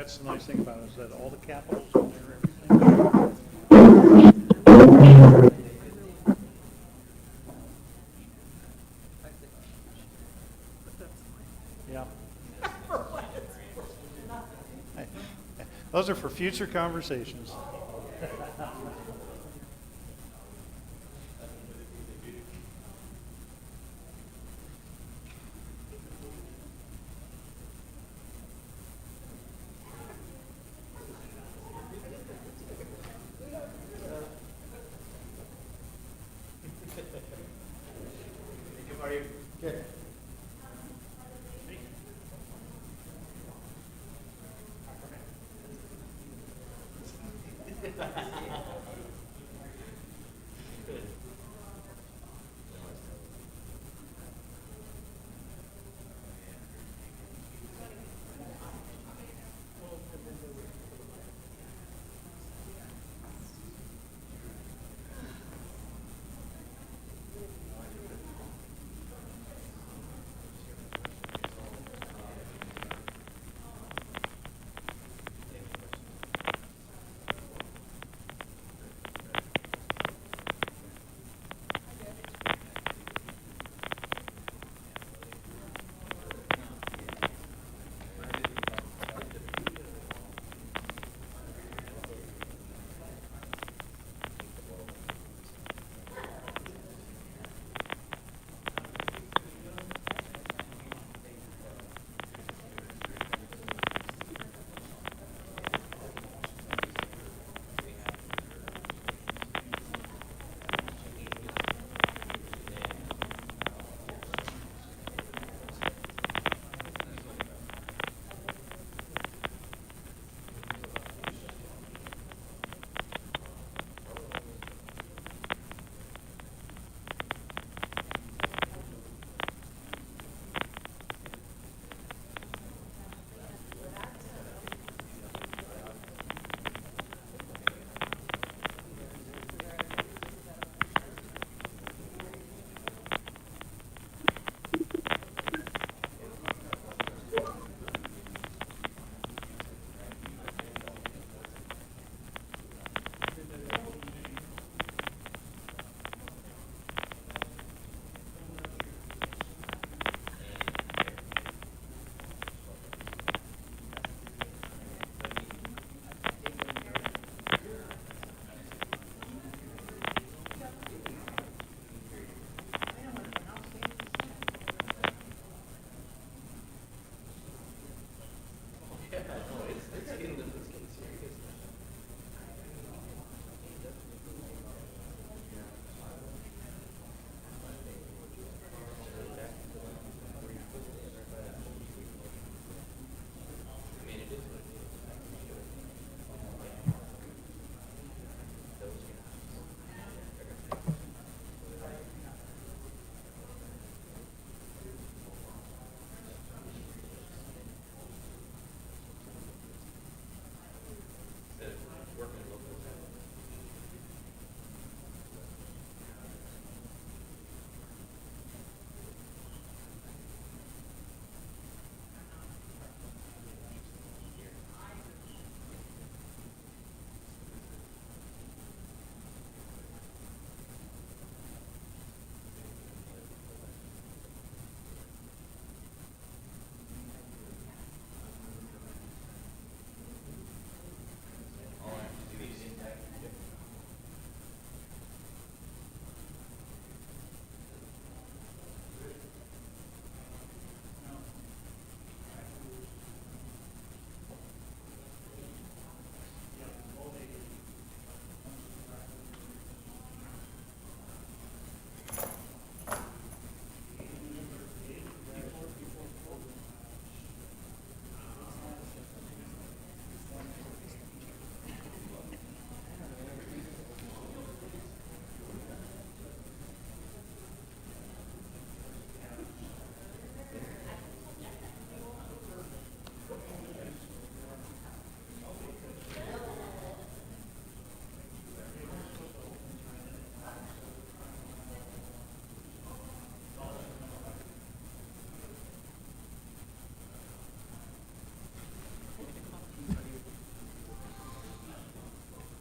that's the nice thing about it, is that all the capitals in there, everything. Yeah. Hey, those are for future conversations. Good.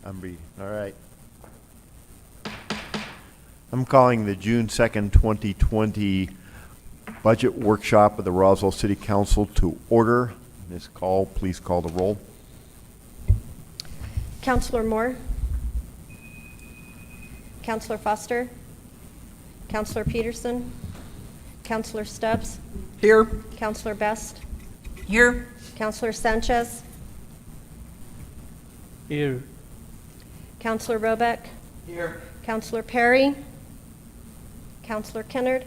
All right. I'm calling the June 2nd, 2020 Budget Workshop of the Roswell City Council to order. Ms. Call, please call the roll. Councilor Moore, Councilor Foster, Councilor Peterson, Councilor Stubbs, Here. Councilor Best, Here. Councilor Sanchez, Here. Councilor Robeck, Here. Councilor Perry, Councilor Kennard,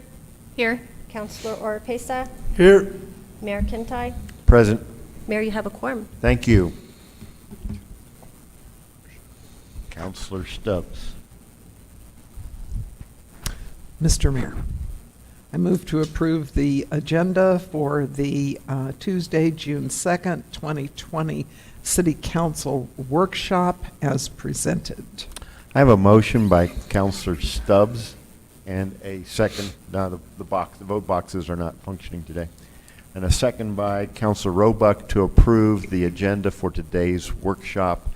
Here. Councilor Oropesa, Here. Mayor Kintai. Present. Mayor, you have a quorum. Thank you. Councilor Stubbs. Mr. Mayor, I move to approve the agenda for the Tuesday, June 2nd, 2020 City Council Workshop as presented. I have a motion by Councilor Stubbs and a second. Now the vote boxes are not functioning today. And a second by Councilor Roebuck to approve the agenda for today's workshop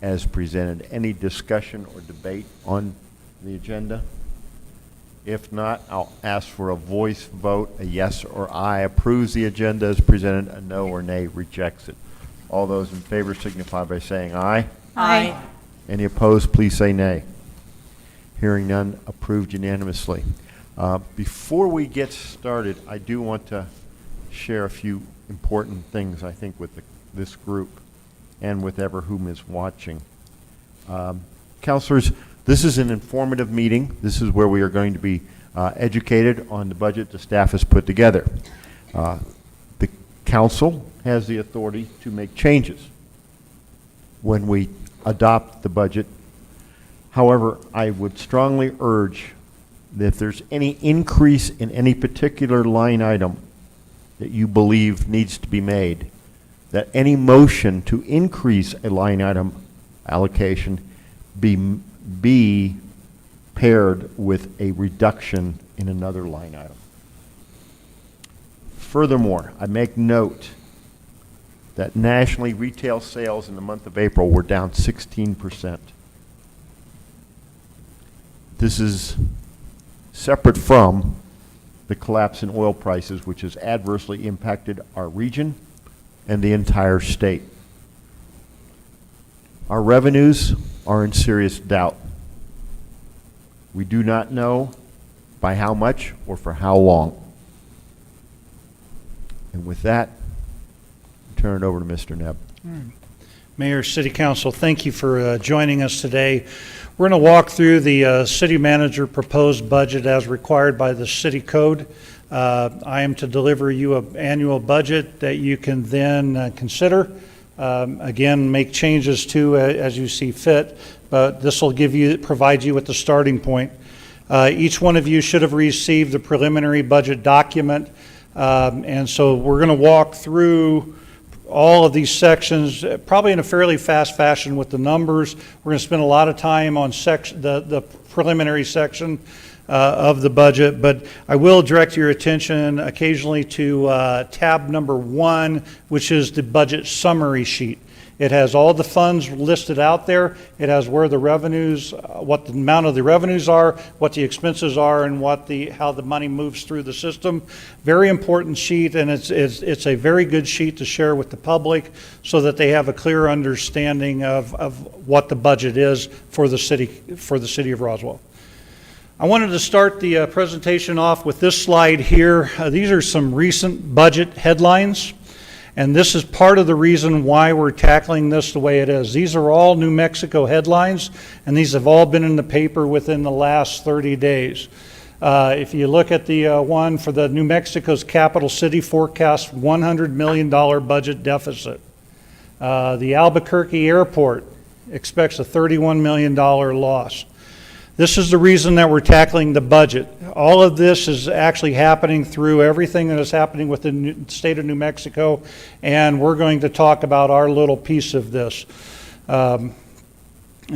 as presented. Any discussion or debate on the agenda? If not, I'll ask for a voice vote. A yes or aye approves the agenda as presented. A no or nay rejects it. All those in favor signify by saying aye. Aye. Any opposed, please say nay. Hearing none, approved unanimously. Before we get started, I do want to share a few important things, I think, with this group and with ever whom is watching. Councilors, this is an informative meeting. This is where we are going to be educated on the budget the staff has put together. The council has the authority to make changes when we adopt the budget. However, I would strongly urge that if there's any increase in any particular line item that you believe needs to be made, that any motion to increase a line item allocation be paired with a reduction in another line item. Furthermore, I make note that nationally retail sales in the month of April were down 16%. This is separate from the collapse in oil prices, which has adversely impacted our region and the entire state. Our revenues are in serious doubt. We do not know by how much or for how long. And with that, I turn it over to Mr. Nebb. Mayor, City Council, thank you for joining us today. We're going to walk through the city manager proposed budget as required by the city code. I am to deliver you an annual budget that you can then consider. Again, make changes to as you see fit, but this will provide you with the starting point. Each one of you should have received the preliminary budget document, and so we're going to walk through all of these sections, probably in a fairly fast fashion with the numbers. We're going to spend a lot of time on the preliminary section of the budget, but I will direct your attention occasionally to tab number 1, which is the budget summary sheet. It has all the funds listed out there. It has where the revenues, what the amount of the revenues are, what the expenses are, and how the money moves through the system. Very important sheet, and it's a very good sheet to share with the public so that they have a clear understanding of what the budget is for the city of Roswell. I wanted to start the presentation off with this slide here. These are some recent budget headlines. And this is part of the reason why we're tackling this the way it is. These are all New Mexico headlines, and these have all been in the paper within the last 30 days. If you look at the one for the New Mexico's capital city forecast $100 million budget deficit. The Albuquerque airport expects a $31 million loss. This is the reason that we're tackling the budget. All of this is actually happening through everything that is happening with the state of New Mexico, and we're going to talk about our little piece of this. And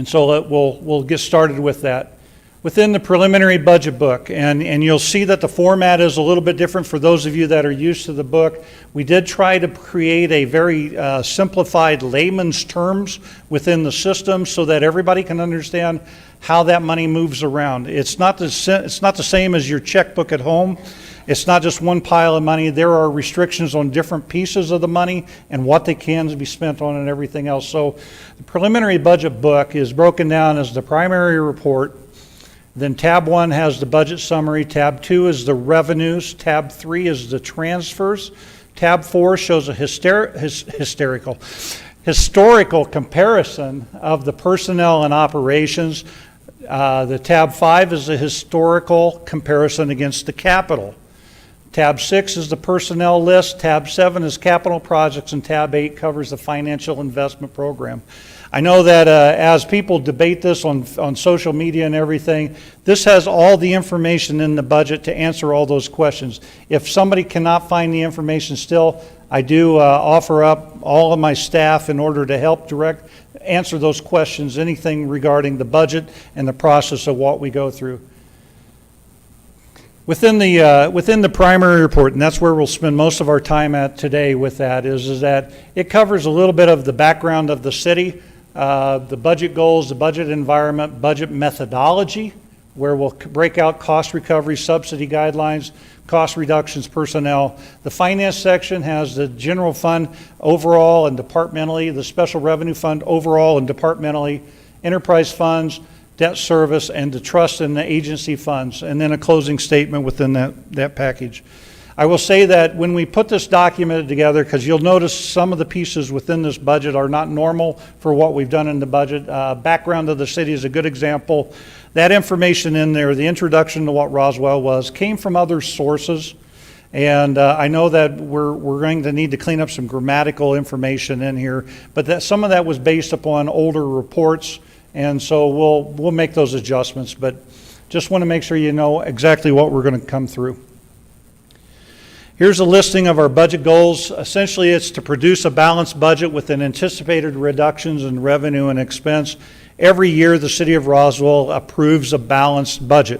so we'll get started with that. within the preliminary budget book, and you'll see that the format is a little bit different for those of you that are used to the book. We did try to create a very simplified layman's terms within the system so that everybody can understand how that money moves around. It's not the same as your checkbook at home. It's not just one pile of money. There are restrictions on different pieces of the money and what they can be spent on and everything else. So the preliminary budget book is broken down as the primary report. Then tab 1 has the budget summary, tab 2 is the revenues, tab 3 is the transfers, tab 4 shows a historical comparison of the personnel and operations. The tab 5 is a historical comparison against the capital. Tab 6 is the personnel list, tab 7 is capital projects, and tab 8 covers the financial investment program. I know that as people debate this on social media and everything, this has all the information in the budget to answer all those questions. If somebody cannot find the information still, I do offer up all of my staff in order to help answer those questions, anything regarding the budget and the process of what we go through. Within the primary report, and that's where we'll spend most of our time at today with that, is that it covers a little bit of the background of the city, the budget goals, the budget environment, budget methodology, where we'll break out cost recovery, subsidy guidelines, cost reductions, personnel. The finance section has the general fund overall and departmentally, the special revenue fund overall and departmentally, enterprise funds, debt service, and the trust and the agency funds, and then a closing statement within that package. I will say that when we put this document together, because you'll notice some of the pieces within this budget are not normal for what we've done in the budget. Background of the city is a good example. That information in there, the introduction to what Roswell was, came from other sources. And I know that we're going to need to clean up some grammatical information in here, but that some of that was based upon older reports, and so we'll make those adjustments. But just want to make sure you know exactly what we're going to come through. Here's a listing of our budget goals. Essentially, it's to produce a balanced budget with an anticipated reductions in revenue and expense. Every year, the city of Roswell approves a balanced budget.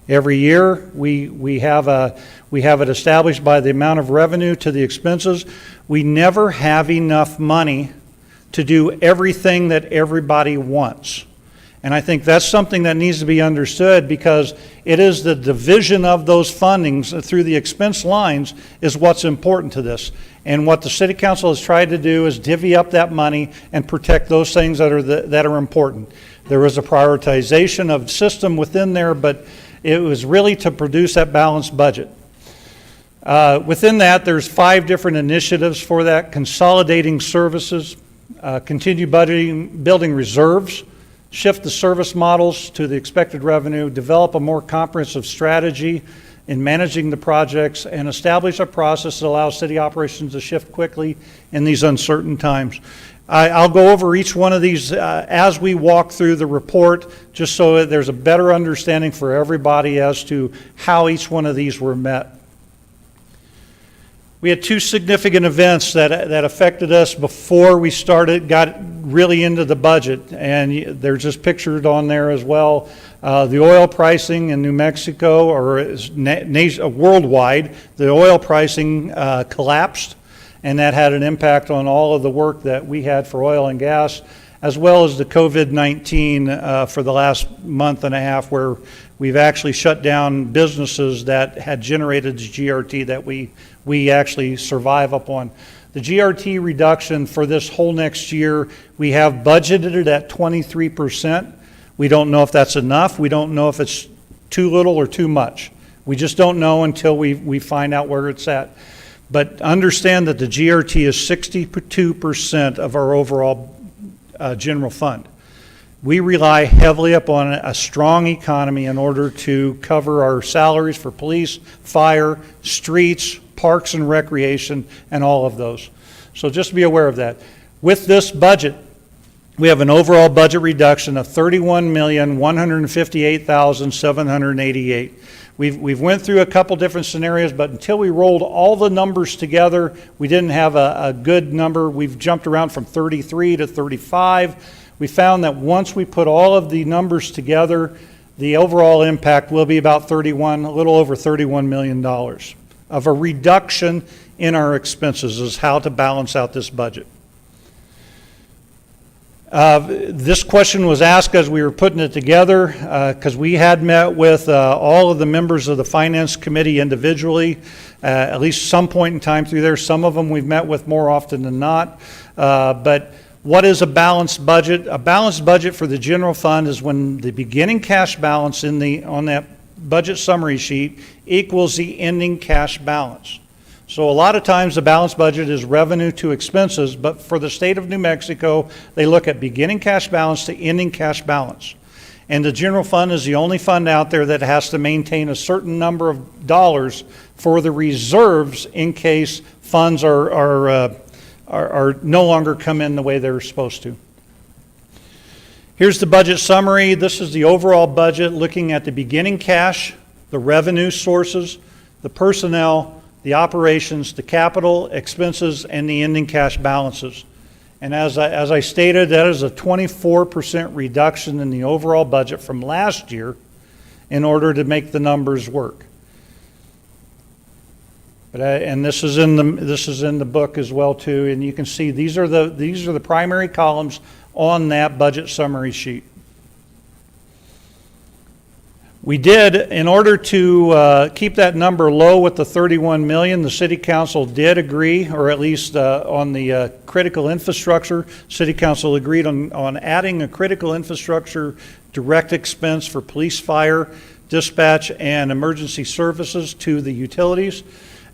Every year, we have it established by the amount of revenue to the expenses. We never have enough money to do everything that everybody wants. And I think that's something that needs to be understood, because it is the division of those fundings through the expense lines is what's important to this. And what the city council has tried to do is divvy up that money and protect those things that are important. There was a prioritization of system within there, but it was really to produce that balanced budget. Within that, there's 5 different initiatives for that: consolidating services, continue budgeting, building reserves, shift the service models to the expected revenue, develop a more comprehensive strategy in managing the projects, and establish a process that allows city operations to shift quickly in these uncertain times. I'll go over each one of these as we walk through the report, just so that there's a better understanding for everybody as to how each one of these were met. We had 2 significant events that affected us before we got really into the budget, and they're just pictured on there as well. The oil pricing in New Mexico, or worldwide, the oil pricing collapsed, and that had an impact on all of the work that we had for oil and gas, as well as the COVID-19 for the last month and a half, where we've actually shut down businesses that had generated the GRT that we actually survive upon. The GRT reduction for this whole next year, we have budgeted at 23%. We don't know if that's enough. We don't know if it's too little or too much. We just don't know until we find out where it's at. But understand that the GRT is 62% of our overall general fund. We rely heavily upon a strong economy in order to cover our salaries for police, fire, streets, parks and recreation, and all of those. So just be aware of that. With this budget, we have an overall budget reduction of $31,158,788. We've went through a couple different scenarios, but until we rolled all the numbers together, we didn't have a good number. We've jumped around from 33 to 35. We found that once we put all of the numbers together, the overall impact will be about a little over $31 million of a reduction in our expenses is how to balance out this budget. This question was asked as we were putting it together because we had met with all of the members of the Finance Committee individually at least some point in time through there. Some of them we've met with more often than not. But what is a balanced budget? A balanced budget for the general fund is when the beginning cash balance on that budget summary sheet equals the ending cash balance. So a lot of times the balanced budget is revenue to expenses, but for the state of New Mexico, they look at beginning cash balance to ending cash balance. And the general fund is the only fund out there that has to maintain a certain number of dollars for the reserves in case funds are no longer come in the way they're supposed to. Here's the budget summary. This is the overall budget looking at the beginning cash, the revenue sources, the personnel, the operations, the capital expenses, and the ending cash balances. And as I stated, that is a 24% reduction in the overall budget from last year in order to make the numbers work. And this is in the book as well too. And you can see these are the primary columns on that budget summary sheet. We did, in order to keep that number low with the 31 million, the City Council did agree, or at least on the critical infrastructure, City Council agreed on adding a critical infrastructure direct expense for police, fire, dispatch, and emergency services to the utilities,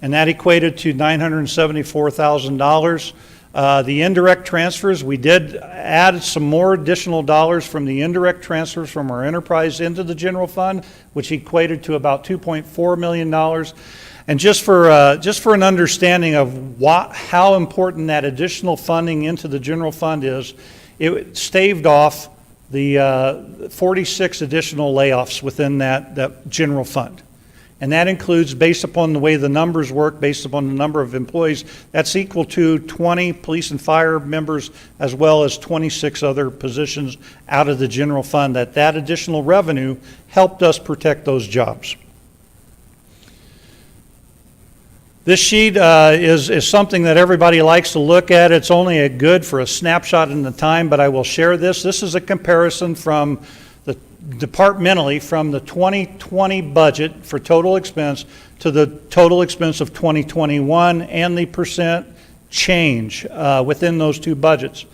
and that equated to $974,000. The indirect transfers, we did add some more additional dollars from the indirect transfers from our enterprise into the general fund, which equated to about $2.4 million. And just for an understanding of how important that additional funding into the general fund is, it staved off the 46 additional layoffs within that general fund. And that includes, based upon the way the numbers work, based upon the number of employees, that's equal to 20 police and fire members as well as 26 other positions out of the general fund. That additional revenue helped us protect those jobs. This sheet is something that everybody likes to look at. It's only good for a snapshot in the time, but I will share this. This is a comparison from departmentally from the 2020 budget for total expense to the total expense of 2021 and the percent change within those two budgets.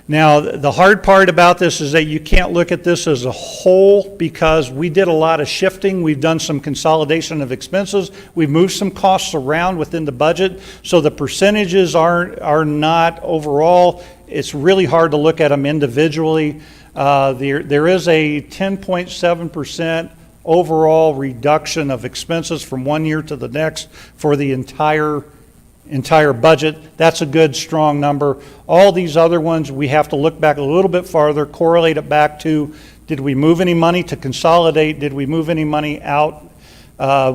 Now, the hard part about this is that you can't look at this as a whole because we did a lot of shifting. We've done some consolidation of expenses. We've moved some costs around within the budget, so the percentages are not overall. It's really hard to look at them individually. There is a 10.7% overall reduction of expenses from one year to the next for the entire budget. That's a good, strong number. All these other ones, we have to look back a little bit farther, correlate it back to, did we move any money to consolidate? Did we move any money out?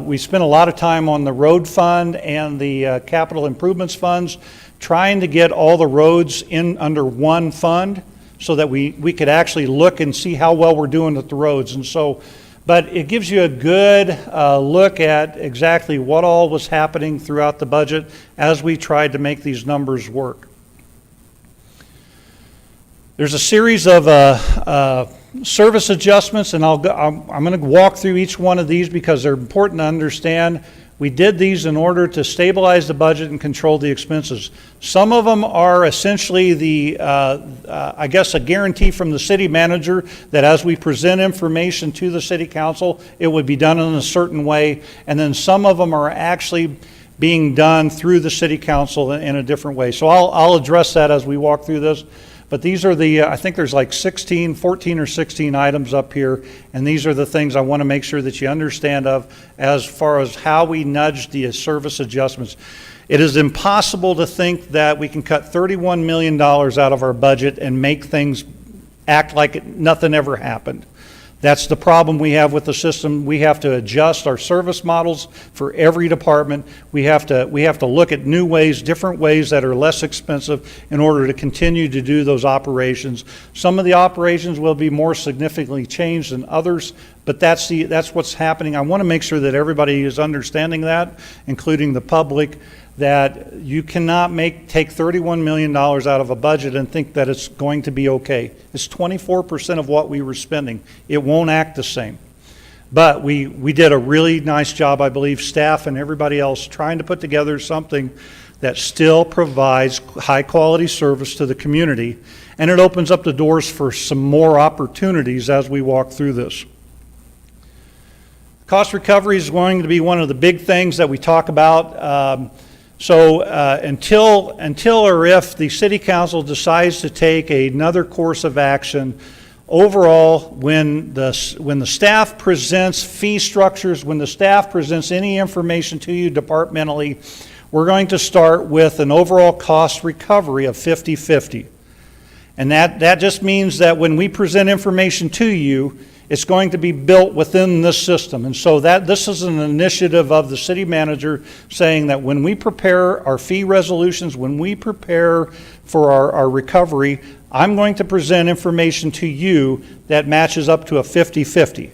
We spent a lot of time on the road fund and the capital improvements funds, trying to get all the roads in under one fund, so that we could actually look and see how well we're doing with the roads. And so, but it gives you a good look at exactly what all was happening throughout the budget as we tried to make these numbers work. There's a series of service adjustments, and I'm going to walk through each one of these because they're important to understand. We did these in order to stabilize the budget and control the expenses. Some of them are essentially I guess, a guarantee from the city manager that as we present information to the city council, it would be done in a certain way. And then some of them are actually being done through the city council in a different way. So I'll address that as we walk through this. But these are I think there's like 14 or 16 items up here, and these are the things I want to make sure that you understand of as far as how we nudge the service adjustments. It is impossible to think that we can cut $31 million out of our budget and make things act like nothing ever happened. That's the problem we have with the system. We have to adjust our service models for every department. We have to look at new ways, different ways that are less expensive in order to continue to do those operations. Some of the operations will be more significantly changed than others, but that's what's happening. I want to make sure that everybody is understanding that, including the public, that you cannot take $31 million out of a budget and think that it's going to be okay. It's 24% of what we were spending. It won't act the same. But we did a really nice job, I believe, staff and everybody else, trying to put together something that still provides high-quality service to the community, and it opens up the doors for some more opportunities as we walk through this. Cost recovery is going to be one of the big things that we talk about. So until or if the City Council decides to take another course of action, overall, when the staff presents fee structures, when the staff presents any information to you departmentally, we're going to start with an overall cost recovery of 50-50. And that just means that when we present information to you, it's going to be built within this system. And so this is an initiative of the city manager saying that when we prepare our fee resolutions, when we prepare for our recovery, I'm going to present information to you that matches up to a 50-50.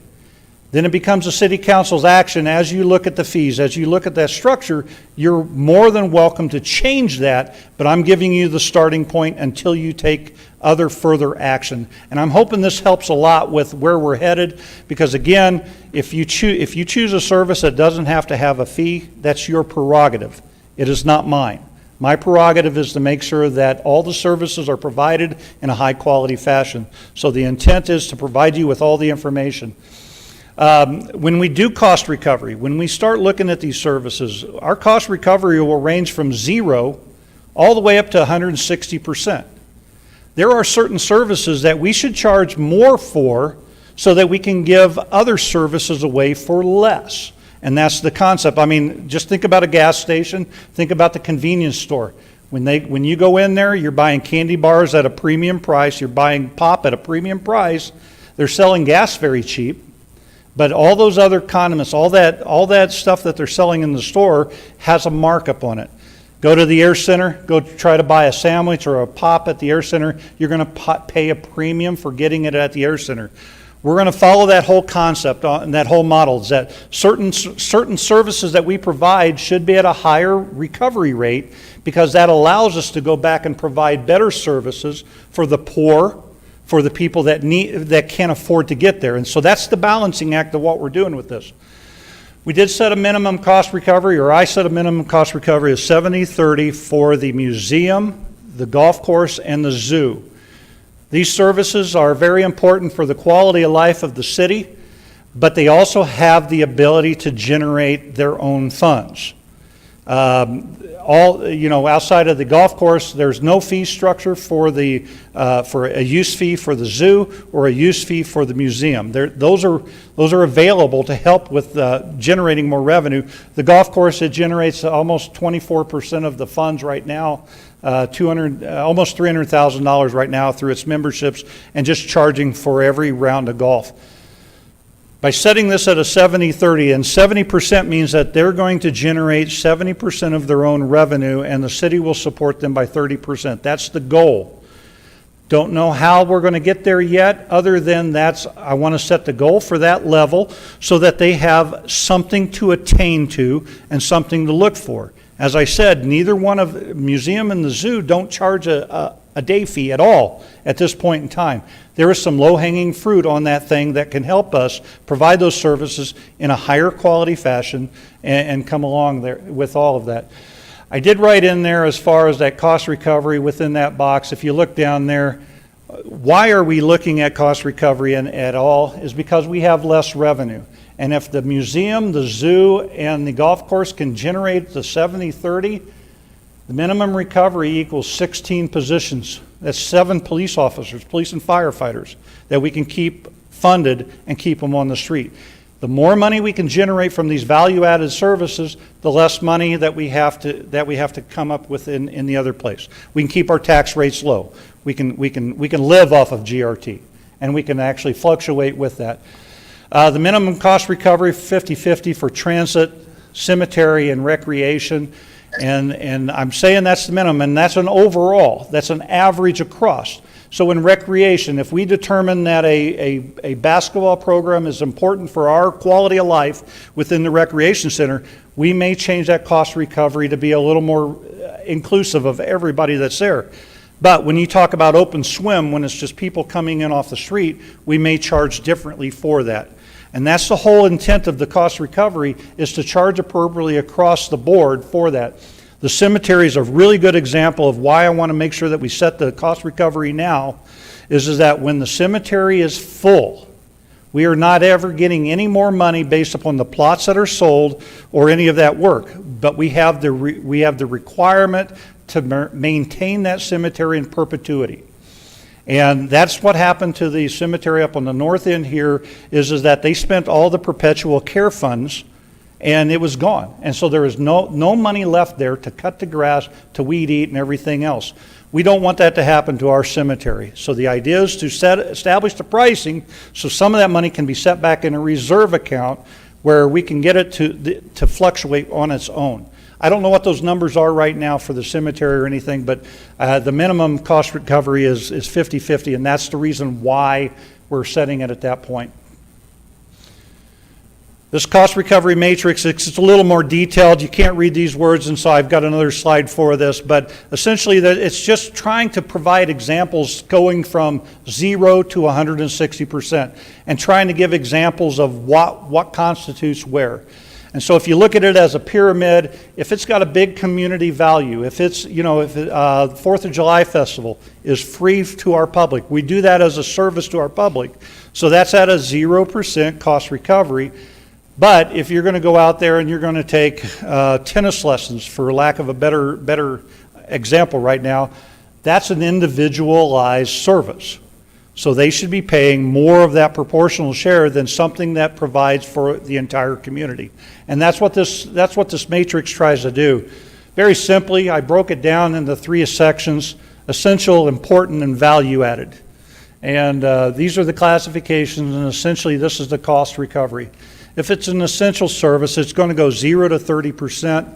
Then it becomes a city council's action as you look at the fees, as you look at that structure. You're more than welcome to change that, but I'm giving you the starting point until you take other further action. And I'm hoping this helps a lot with where we're headed, because again, if you choose a service that doesn't have to have a fee, that's your prerogative. It is not mine. My prerogative is to make sure that all the services are provided in a high quality fashion. So the intent is to provide you with all the information. When we do cost recovery, when we start looking at these services, our cost recovery will range from 0 all the way up to 160%. There are certain services that we should charge more for so that we can give other services away for less. And that's the concept. I mean, just think about a gas station, think about the convenience store. When you go in there, you're buying candy bars at a premium price, you're buying pop at a premium price. They're selling gas very cheap. But all those other condiments, all that stuff that they're selling in the store has a markup on it. Go to the Air Center, go try to buy a sandwich or a pop at the Air Center, you're going to pay a premium for getting it at the Air Center. We're going to follow that whole concept and that whole model, is that certain services that we provide should be at a higher recovery rate, because that allows us to go back and provide better services for the poor, for the people that can't afford to get there. And so that's the balancing act of what we're doing with this. We did set a minimum cost recovery, or I set a minimum cost recovery of 70-30 for the museum, the golf course, and the zoo. These services are very important for the quality of life of the city, but they also have the ability to generate their own funds. Outside of the golf course, there's no fee structure for a use fee for the zoo or a use fee for the museum. Those are available to help with generating more revenue. The golf course, it generates almost 24% of the funds right now, almost $300,000 right now through its memberships and just charging for every round of golf. By setting this at a 70-30, and 70% means that they're going to generate 70% of their own revenue and the city will support them by 30%. That's the goal. Don't know how we're going to get there yet, other than I want to set the goal for that level so that they have something to attain to and something to look for. As I said, neither one of the museum and the zoo don't charge a day fee at all at this point in time. There is some low-hanging fruit on that thing that can help us provide those services in a higher quality fashion and come along there with all of that. I did write in there, as far as that cost recovery within that box, if you look down there, why are we looking at cost recovery at all is because we have less revenue. And if the museum, the zoo, and the golf course can generate the 70-30, the minimum recovery equals 16 positions. That's 7 police officers, police and firefighters, that we can keep funded and keep them on the street. The more money we can generate from these value-added services, the less money that we have to come up with in the other place. We can keep our tax rates low. We can live off of GRT. and we can actually fluctuate with that. The minimum cost recovery, 50/50 for transit, cemetery, and recreation. And I'm saying that's the minimum, and that's an overall, that's an average across. So in recreation, if we determine that a basketball program is important for our quality of life within the recreation center, we may change that cost recovery to be a little more inclusive of everybody that's there. But when you talk about open swim, when it's just people coming in off the street, we may charge differently for that. And that's the whole intent of the cost recovery, is to charge appropriately across the board for that. The cemetery is a really good example of why I want to make sure that we set the cost recovery now, is that when the cemetery is full, we are not ever getting any more money based upon the plots that are sold or any of that work. But we have the requirement to maintain that cemetery in perpetuity. And that's what happened to the cemetery up on the north end here, is that they spent all the perpetual care funds and it was gone. And so there is no money left there to cut the grass, to weed eat, and everything else. We don't want that to happen to our cemetery. So the idea is to establish the pricing so some of that money can be set back in a reserve account where we can get it to fluctuate on its own. I don't know what those numbers are right now for the cemetery or anything, but the minimum cost recovery is 50/50, and that's the reason why we're setting it at that point. This cost recovery matrix, it's a little more detailed. You can't read these words, and so I've got another slide for this, but essentially it's just trying to provide examples going from 0 to 160% and trying to give examples of what constitutes where. And so if you look at it as a pyramid, if it's got a big community value, if it's, if the 4th of July festival is free to our public, we do that as a service to our public. So that's at a 0% cost recovery. But if you're going to go out there and you're going to take tennis lessons, for lack of a better example right now, that's an individualized service. So they should be paying more of that proportional share than something that provides for the entire community. And that's what this matrix tries to do. Very simply, I broke it down into 3 sections: essential, important, and value added. And these are the classifications, and essentially this is the cost recovery. If it's an essential service, it's going to go 0 to 30%,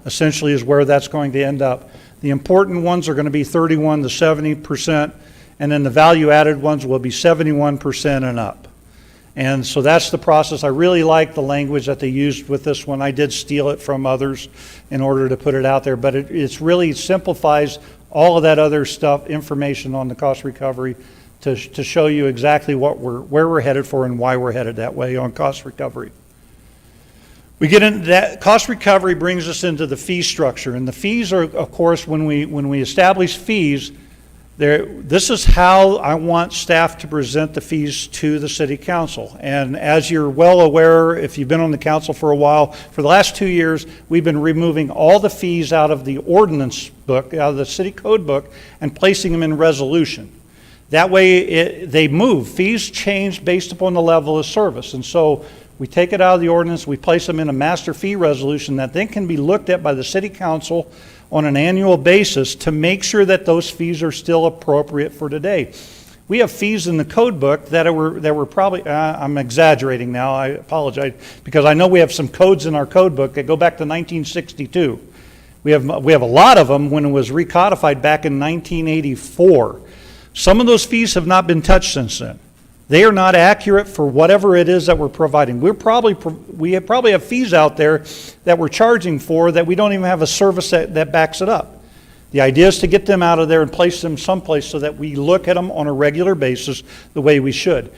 essentially is where that's going to end up. The important ones are going to be 31 to 70%, and then the value-added ones will be 71% and up. And so that's the process. I really like the language that they used with this one. I did steal it from others in order to put it out there, but it really simplifies all of that other stuff, information on the cost recovery, to show you exactly where we're headed for and why we're headed that way on cost recovery. We get into that. Cost recovery brings us into the fee structure, and the fees are, of course, when we establish fees, this is how I want staff to present the fees to the city council. And as you're well aware, if you've been on the council for a while, for the last 2 years, we've been removing all the fees out of the ordinance book, out of the city code book, and placing them in resolution. That way they move. Fees change based upon the level of service. And so we take it out of the ordinance, we place them in a master fee resolution that then can be looked at by the city council on an annual basis to make sure that those fees are still appropriate for today. We have fees in the code book that were probably, I'm exaggerating now, I apologize, because I know we have some codes in our code book that go back to 1962. We have a lot of them when it was recodified back in 1984. Some of those fees have not been touched since then. They are not accurate for whatever it is that we're providing. We probably have fees out there that we're charging for that we don't even have a service that backs it up. The idea is to get them out of there and place them someplace so that we look at them on a regular basis the way we should.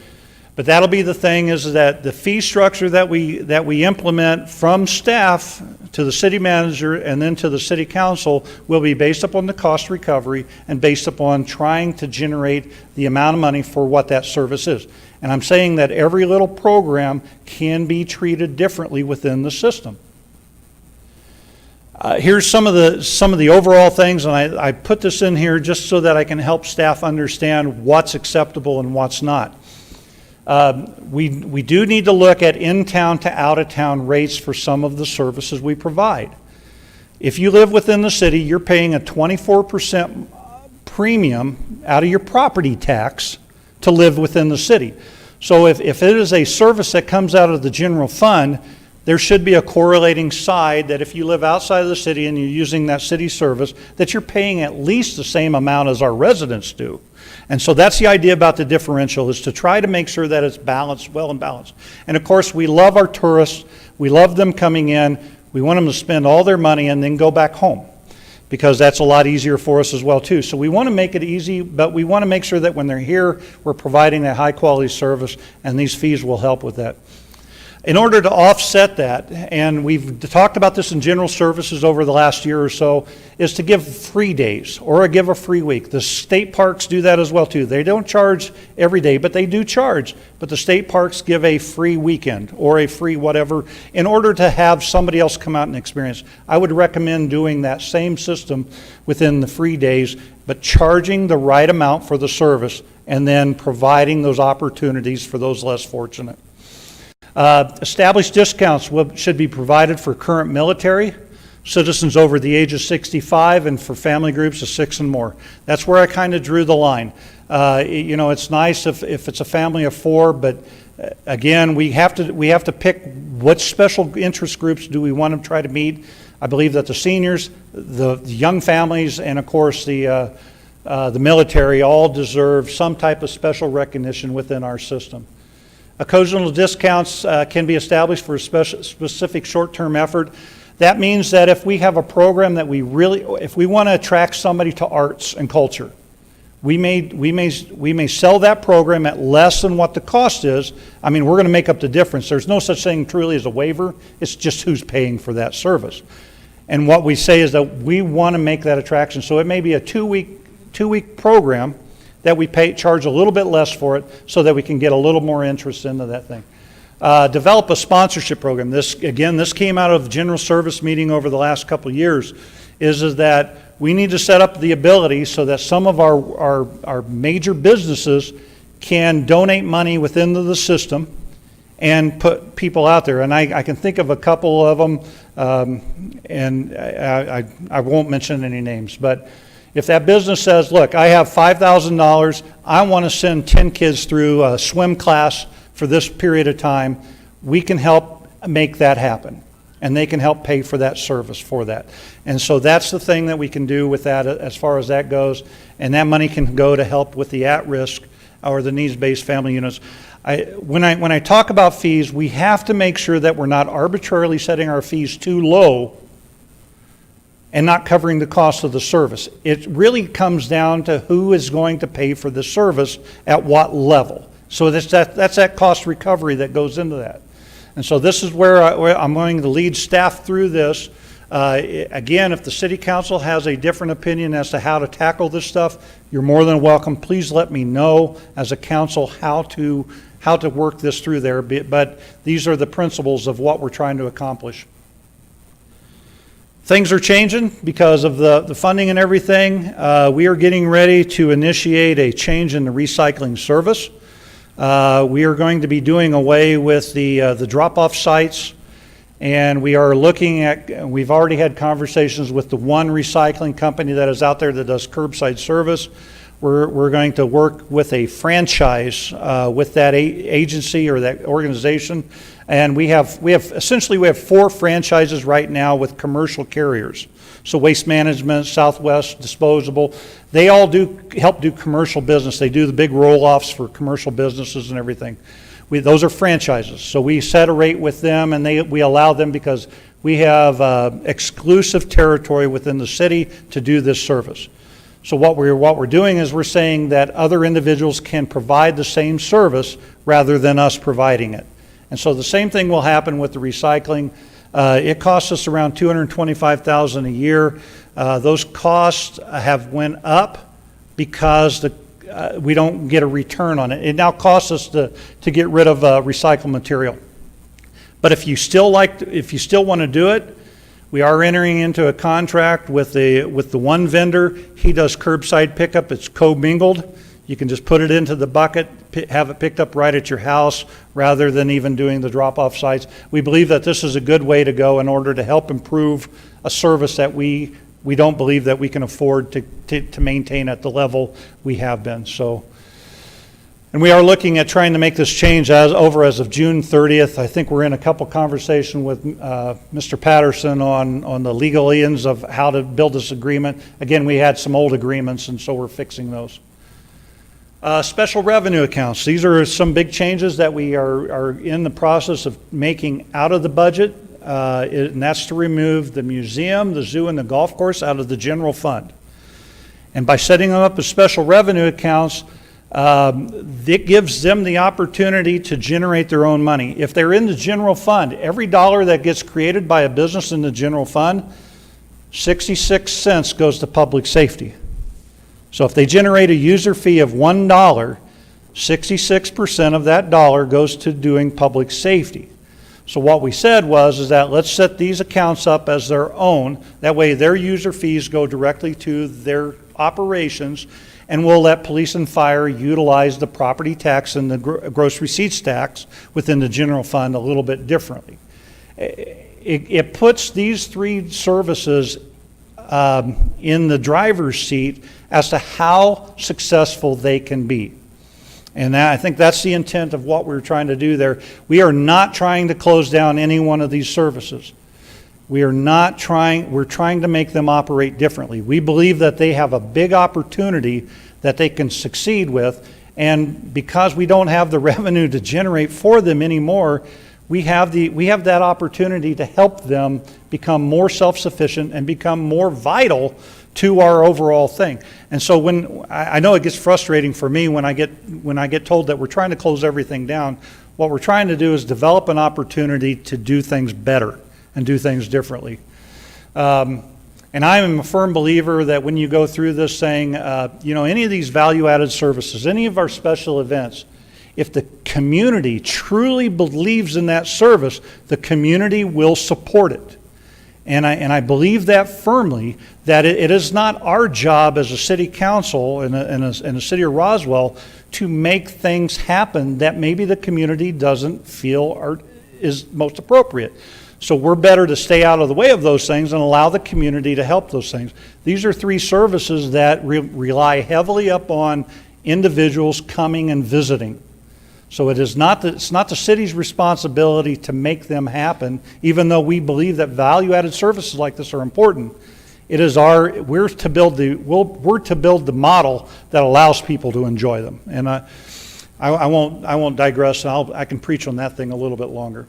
But that'll be the thing, is that the fee structure that we implement from staff to the city manager and then to the city council will be based upon the cost recovery and based upon trying to generate the amount of money for what that service is. And I'm saying that every little program can be treated differently within the system. Here's some of the overall things, and I put this in here just so that I can help staff understand what's acceptable and what's not. We do need to look at in-town to out-of-town rates for some of the services we provide. If you live within the city, you're paying a 24% premium out of your property tax to live within the city. So if it is a service that comes out of the general fund, there should be a correlating side that if you live outside of the city and you're using that city service, that you're paying at least the same amount as our residents do. And so that's the idea about the differential, is to try to make sure that it's balanced, well and balanced. And of course, we love our tourists. We love them coming in. We want them to spend all their money and then go back home, because that's a lot easier for us as well too. So we want to make it easy, but we want to make sure that when they're here, we're providing that high quality service, and these fees will help with that. In order to offset that, and we've talked about this in general services over the last year or so, is to give free days or give a free week. The state parks do that as well too. They don't charge every day, but they do charge. But the state parks give a free weekend or a free whatever in order to have somebody else come out and experience. I would recommend doing that same system within the free days, but charging the right amount for the service and then providing those opportunities for those less fortunate. Established discounts should be provided for current military, citizens over the age of 65, and for family groups of 6 and more. That's where I kind of drew the line. It's nice if it's a family of 4, but again, we have to pick what special interest groups do we want to try to meet. I believe that the seniors, the young families, and of course the military all deserve some type of special recognition within our system. Occasional discounts can be established for a specific short-term effort. That means that if we have a program that if we want to attract somebody to arts and culture, we may sell that program at less than what the cost is. I mean, we're going to make up the difference. There's no such thing truly as a waiver. It's just who's paying for that service. And what we say is that we want to make that attraction. So it may be a two-week program that we charge a little bit less for it so that we can get a little more interest into that thing. Develop a sponsorship program. This came out of general service meeting over the last couple of years, is that we need to set up the ability so that some of our major businesses can donate money within the system and put people out there. And I can think of a couple of them, and I won't mention any names, but if that business says, look, I have $5,000, I want to send 10 kids through a swim class for this period of time, we can help make that happen. And they can help pay for that service for that. And so that's the thing that we can do with that as far as that goes. And that money can go to help with the at-risk or the needs-based family units. When I talk about fees, we have to make sure that we're not arbitrarily setting our fees too low and not covering the cost of the service. It really comes down to who is going to pay for the service at what level. So that's that cost recovery that goes into that. And so this is where I'm going to lead staff through this. Again, if the city council has a different opinion as to how to tackle this stuff, you're more than welcome. Please let me know as a council how to work this through there. But these are the principles of what we're trying to accomplish. Things are changing because of the funding and everything. We are getting ready to initiate a change in the recycling service. We are going to be doing away with the drop-off sites, and we are looking at, we've already had conversations with the one recycling company that is out there that does curbside service. We're going to work with a franchise with that agency or that organization. And we have 4 franchises right now with commercial carriers. So Waste Management, Southwest, Disposable, they all help do commercial business. They do the big roll-offs for commercial businesses and everything. Those are franchises. So we set a rate with them, and we allow them because we have exclusive territory within the city to do this service. So what we're doing is we're saying that other individuals can provide the same service rather than us providing it. And so the same thing will happen with the recycling. It costs us around $225,000 a year. Those costs have went up because we don't get a return on it. It now costs us to get rid of recycled material. But if you still want to do it, we are entering into a contract with the one vendor. He does curbside pickup. It's co-mingled. You can just put it into the bucket, have it picked up right at your house rather than even doing the drop-off sites. We believe that this is a good way to go in order to help improve a service that we don't believe that we can afford to maintain at the level we have been. So And we are looking at trying to make this change as of June 30th. I think we're in a couple conversations with Mr. Patterson on the legalese of how to build this agreement. Again, we had some old agreements, and so we're fixing those. Special revenue accounts. These are some big changes that we are in the process of making out of the budget, and that's to remove the museum, the zoo, and the golf course out of the general fund. And by setting them up as special revenue accounts, it gives them the opportunity to generate their own money. If they're in the general fund, every dollar that gets created by a business in the general fund, 66 cents goes to public safety. So if they generate a user fee of $1, 66% of that dollar goes to doing public safety. So what we said is that let's set these accounts up as their own. That way their user fees go directly to their operations, and we'll let police and fire utilize the property tax and the gross receipts tax within the general fund a little bit differently. It puts these three services in the driver's seat as to how successful they can be. And I think that's the intent of what we're trying to do there. We are not trying to close down any one of these services. We're trying to make them operate differently. We believe that they have a big opportunity that they can succeed with, and because we don't have the revenue to generate for them anymore, we have that opportunity to help them become more self-sufficient and become more vital to our overall thing. And so when I know it gets frustrating for me when I get told that we're trying to close everything down, what we're trying to do is develop an opportunity to do things better and do things differently. And I am a firm believer that when you go through this saying, any of these value-added services, any of our special events, if the community truly believes in that service, the community will support it. And I believe that firmly, that it is not our job as a city council in a city of Roswell to make things happen that maybe the community doesn't feel is most appropriate. So we're better to stay out of the way of those things and allow the community to help those things. These are three services that rely heavily upon individuals coming and visiting. So it's not the city's responsibility to make them happen, even though we believe that value-added services like this are important. It is we're to build the model that allows people to enjoy them. And I won't digress. I can preach on that thing a little bit longer.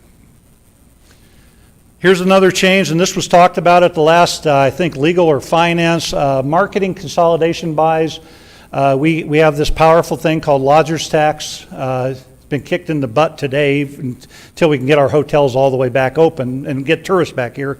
Here's another change, and this was talked about at the last, I think, legal or finance marketing consolidation buys. We have this powerful thing called lodger's tax. It's been kicked in the butt today until we can get our hotels all the way back open and get tourists back here.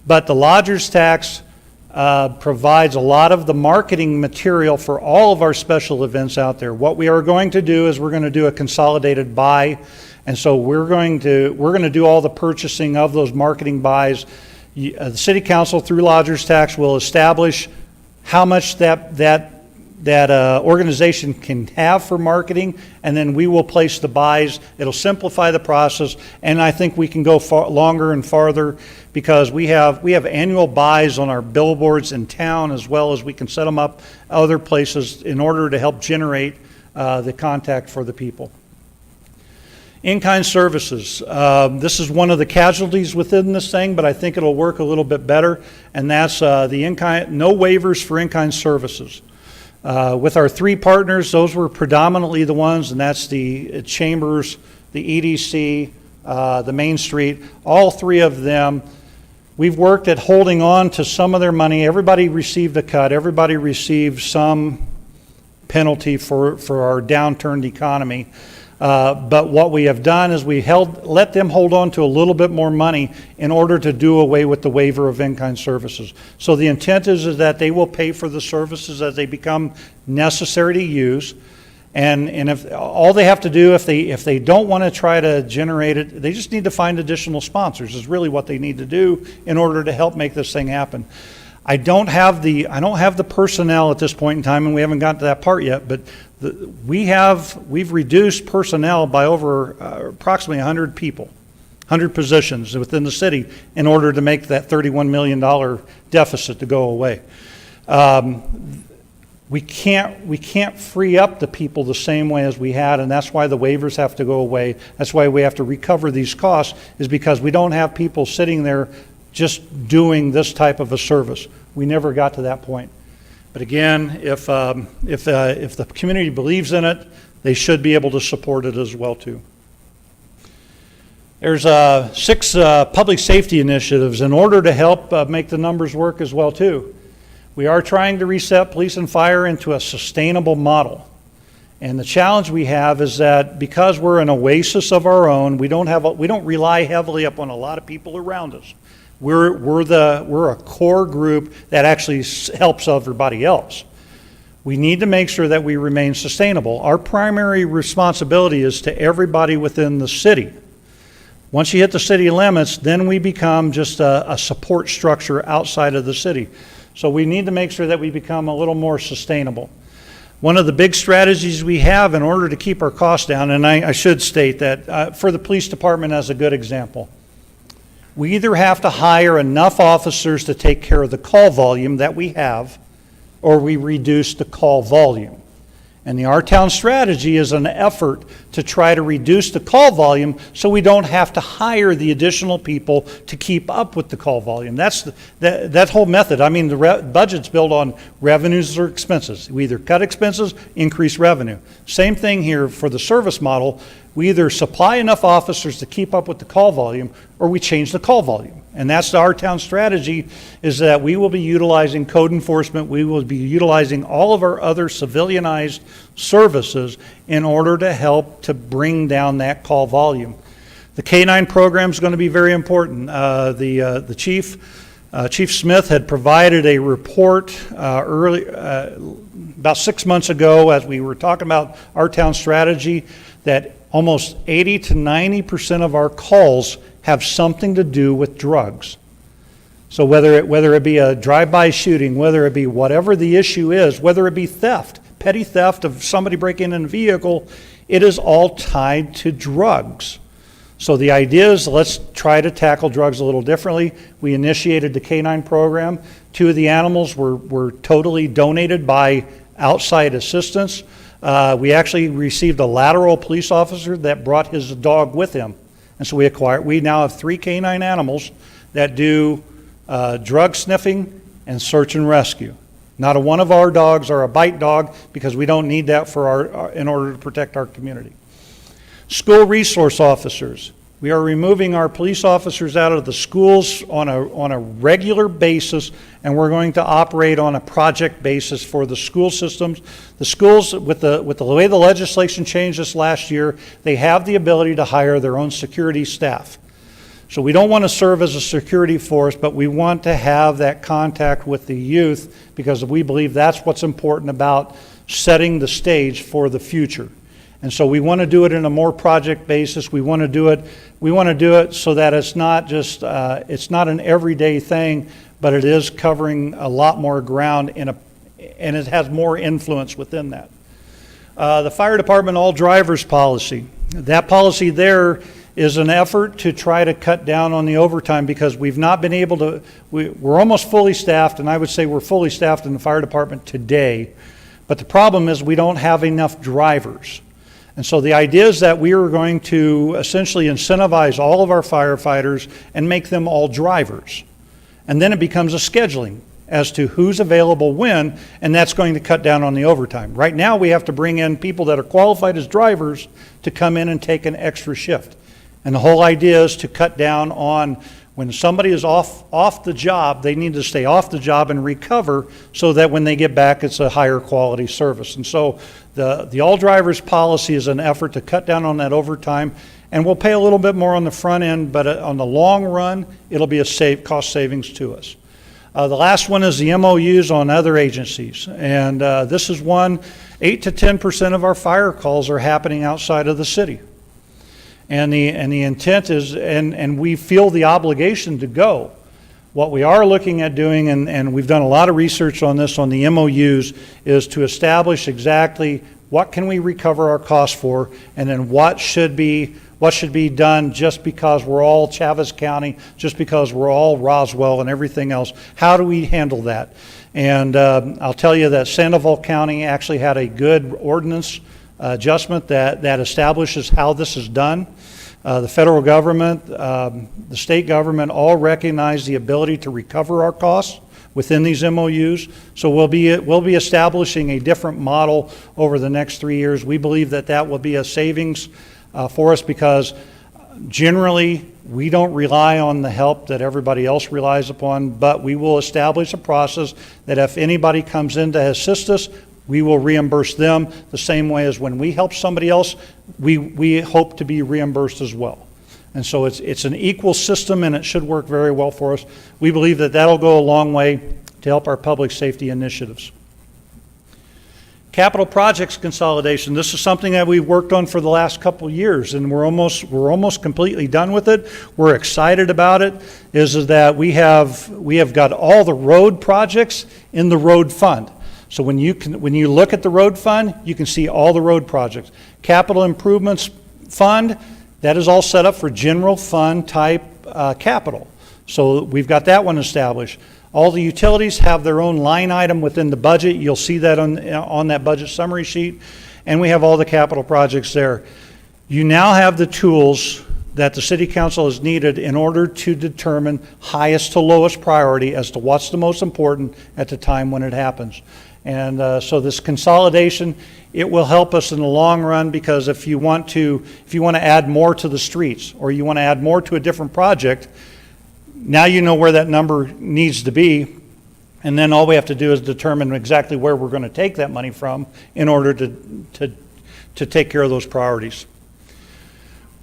But the lodger's tax provides a lot of the marketing material for all of our special events out there. What we are going to do is we're going to do a consolidated buy, and so we're going to do all the purchasing of those marketing buys. The city council through lodger's tax will establish how much that organization can have for marketing, and then we will place the buys. It'll simplify the process, and I think we can go longer and farther because we have annual buys on our billboards in town, as well as we can set them up other places in order to help generate the contact for the people. In-kind services. This is one of the casualties within this thing, but I think it'll work a little bit better, and that's the in-kind, no waivers for in-kind services. With our three partners, those were predominantly the ones, and that's the Chambers, the EDC, the Main Street, all three of them. We've worked at holding on to some of their money. Everybody received a cut. Everybody received some penalty for our downturned economy. But what we have done is let them hold on to a little bit more money in order to do away with the waiver of in-kind services. So the intent is that they will pay for the services as they become necessary to use. And if all they have to do, if they don't want to try to generate it, they just need to find additional sponsors is really what they need to do in order to help make this thing happen. I don't have the personnel at this point in time, and we haven't gotten to that part yet, but we've reduced personnel by over approximately 100 people, 100 positions within the city in order to make that $31 million deficit to go away. we can't free up the people the same way as we had, and that's why the waivers have to go away. That's why we have to recover these costs, is because we don't have people sitting there just doing this type of a service. We never got to that point. But again, if the community believes in it, they should be able to support it as well too. There's 6 public safety initiatives in order to help make the numbers work as well too. We are trying to reset police and fire into a sustainable model. And the challenge we have is that because we're an oasis of our own, we don't rely heavily upon a lot of people around us. We're a core group that actually helps everybody else. We need to make sure that we remain sustainable. Our primary responsibility is to everybody within the city. Once you hit the city limits, then we become just a support structure outside of the city. So we need to make sure that we become a little more sustainable. One of the big strategies we have in order to keep our costs down, and I should state that for the police department as a good example, we either have to hire enough officers to take care of the call volume that we have, or we reduce the call volume. And the Our Town strategy is an effort to try to reduce the call volume so we don't have to hire the additional people to keep up with the call volume. That's that whole method. I mean, the budget's built on revenues or expenses. We either cut expenses, increase revenue. Same thing here for the service model. We either supply enough officers to keep up with the call volume, or we change the call volume. And that's Our Town strategy, is that we will be utilizing code enforcement, we will be utilizing all of our other civilianized services in order to help to bring down that call volume. The K-9 program is going to be very important. The Chief Smith had provided a report about 6 months ago, as we were talking about Our Town strategy, that almost 80 to 90% of our calls have something to do with drugs. So whether it be a drive-by shooting, whether it be whatever the issue is, whether it be theft, petty theft of somebody breaking in a vehicle, it is all tied to drugs. So the idea is, let's try to tackle drugs a little differently. We initiated the K-9 program. 2 of the animals were totally donated by outside assistance. We actually received a lateral police officer that brought his dog with him. And so we now have 3 K-9 animals that do drug sniffing and search and rescue. Not a one of our dogs are a bite dog, because we don't need that for in order to protect our community. School resource officers. We are removing our police officers out of the schools on a regular basis, and we're going to operate on a project basis for the school systems. The schools, with the way the legislation changed this last year, they have the ability to hire their own security staff. So we don't want to serve as a security force, but we want to have that contact with the youth, because we believe that's what's important about setting the stage for the future. And so we want to do it in a more project basis. We want to do it so that it's not just it's not an everyday thing, but it is covering a lot more ground and it has more influence within that. The fire department all drivers policy. That policy there is an effort to try to cut down on the overtime, because we've not been able to. We're almost fully staffed, and I would say we're fully staffed in the fire department today. But the problem is we don't have enough drivers. And so the idea is that we are going to essentially incentivize all of our firefighters and make them all drivers. And then it becomes a scheduling as to who's available when, and that's going to cut down on the overtime. Right now we have to bring in people that are qualified as drivers to come in and take an extra shift. And the whole idea is to cut down on when somebody is off the job, they need to stay off the job and recover, so that when they get back, it's a higher quality service. And so the all drivers policy is an effort to cut down on that overtime, and we'll pay a little bit more on the front end, but on the long run, it'll be a cost savings to us. The last one is the MOUs on other agencies, and this is one. 8 to 10% of our fire calls are happening outside of the city. And the intent is, and we feel the obligation to go. What we are looking at doing, and we've done a lot of research on this on the MOUs, is to establish exactly what can we recover our costs for, and then what should be done just because we're all Chavez County, just because we're all Roswell and everything else. How do we handle that? And I'll tell you that Sandoval County actually had a good ordinance adjustment that establishes how this is done. The federal government, the state government all recognize the ability to recover our costs within these MOUs. So we'll be establishing a different model over the next 3 years. We believe that will be a savings for us, because generally we don't rely on the help that everybody else relies upon, but we will establish a process that if anybody comes in to assist us, we will reimburse them the same way as when we help somebody else, we hope to be reimbursed as well. And so it's an equal system, and it should work very well for us. We believe that that'll go a long way to help our public safety initiatives. Capital projects consolidation. This is something that we've worked on for the last couple years, and we're almost completely done with it. We're excited about it. Is that we have got all the road projects in the road fund. So when you look at the road fund, you can see all the road projects. Capital improvements fund, that is all set up for general fund type capital. So we've got that one established. All the utilities have their own line item within the budget. You'll see that on that budget summary sheet. And we have all the capital projects there. You now have the tools that the City Council has needed in order to determine highest to lowest priority as to what's the most important at the time when it happens. And so this consolidation, it will help us in the long run, because if you want to add more to the streets, or you want to add more to a different project, now you know where that number needs to be, and then all we have to do is determine exactly where we're going to take that money from in order to take care of those priorities.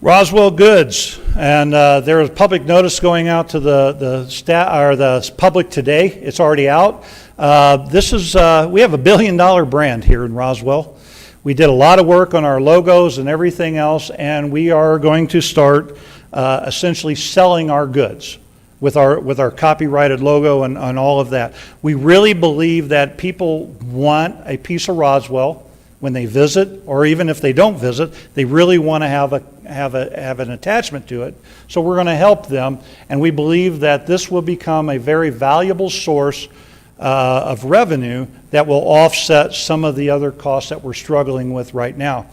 Roswell Goods, and there is public notice going out to the public today. It's already out. We have $1 billion brand here in Roswell. We did a lot of work on our logos and everything else, and we are going to start essentially selling our goods with our copyrighted logo and all of that. We really believe that people want a piece of Roswell when they visit, or even if they don't visit, they really want to have an attachment to it. So we're going to help them, and we believe that this will become a very valuable source of revenue that will offset some of the other costs that we're struggling with right now.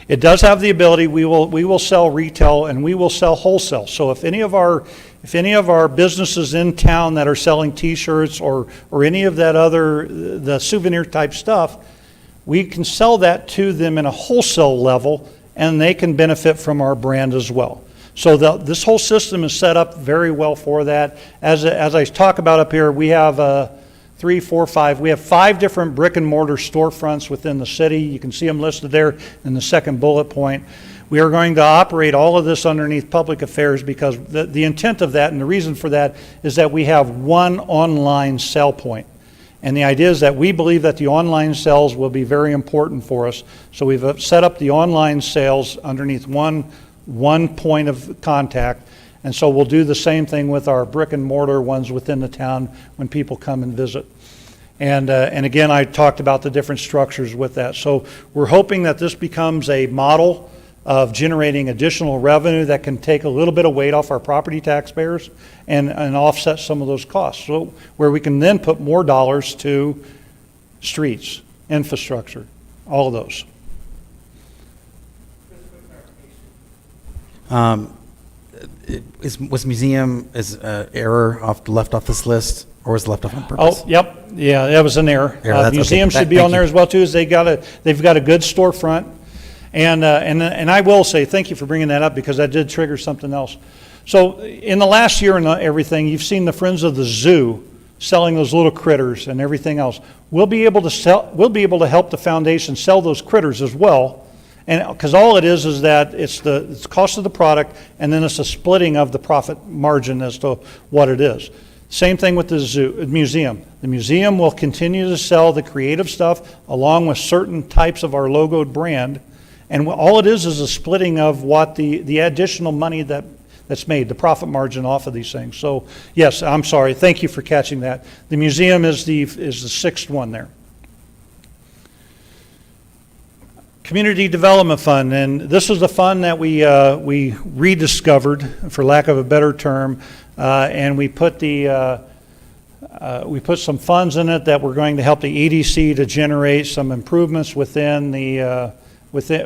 It does have the ability, we will sell retail and we will sell wholesale. So if any of our businesses in town that are selling T-shirts or any of that the souvenir type stuff, we can sell that to them in a wholesale level, and they can benefit from our brand as well. So this whole system is set up very well for that. As I talk about up here, we have 3, 4, 5. We have 5 different brick and mortar storefronts within the city. You can see them listed there in the second bullet point. We are going to operate all of this underneath public affairs, because the intent of that and the reason for that is that we have one online sell point. And the idea is that we believe that the online sales will be very important for us. So we've set up the online sales underneath one point of contact. And so we'll do the same thing with our brick and mortar ones within the town when people come and visit. And again, I talked about the different structures with that. So we're hoping that this becomes a model of generating additional revenue that can take a little bit of weight off our property taxpayers and offset some of those costs. So where we can then put more dollars to streets, infrastructure, all of those. Was museum error left off this list, or was it left off on purpose? Oh, yep, yeah, that was an error. Museum okay. should be on there as well too, as they've got a good storefront. And I will say thank you for bringing that up, because that did trigger something else. So in the last year and everything, you've seen the Friends of the Zoo selling those little critters and everything else. We'll be able to help the foundation sell those critters as well, and because all it is that it's the cost of the product, and then it's a splitting of the profit margin as to what it is. Same thing with the museum. The museum will continue to sell the creative stuff along with certain types of our logoed brand. And all it is a splitting of what the additional money that's made, the profit margin off of these things. So yes, I'm sorry. Thank you for catching that. The museum is the 6th one there. Community Development Fund, and this is the fund that we rediscovered, for lack of a better term, and we put the we put some funds in it that were going to help the EDC to generate some improvements within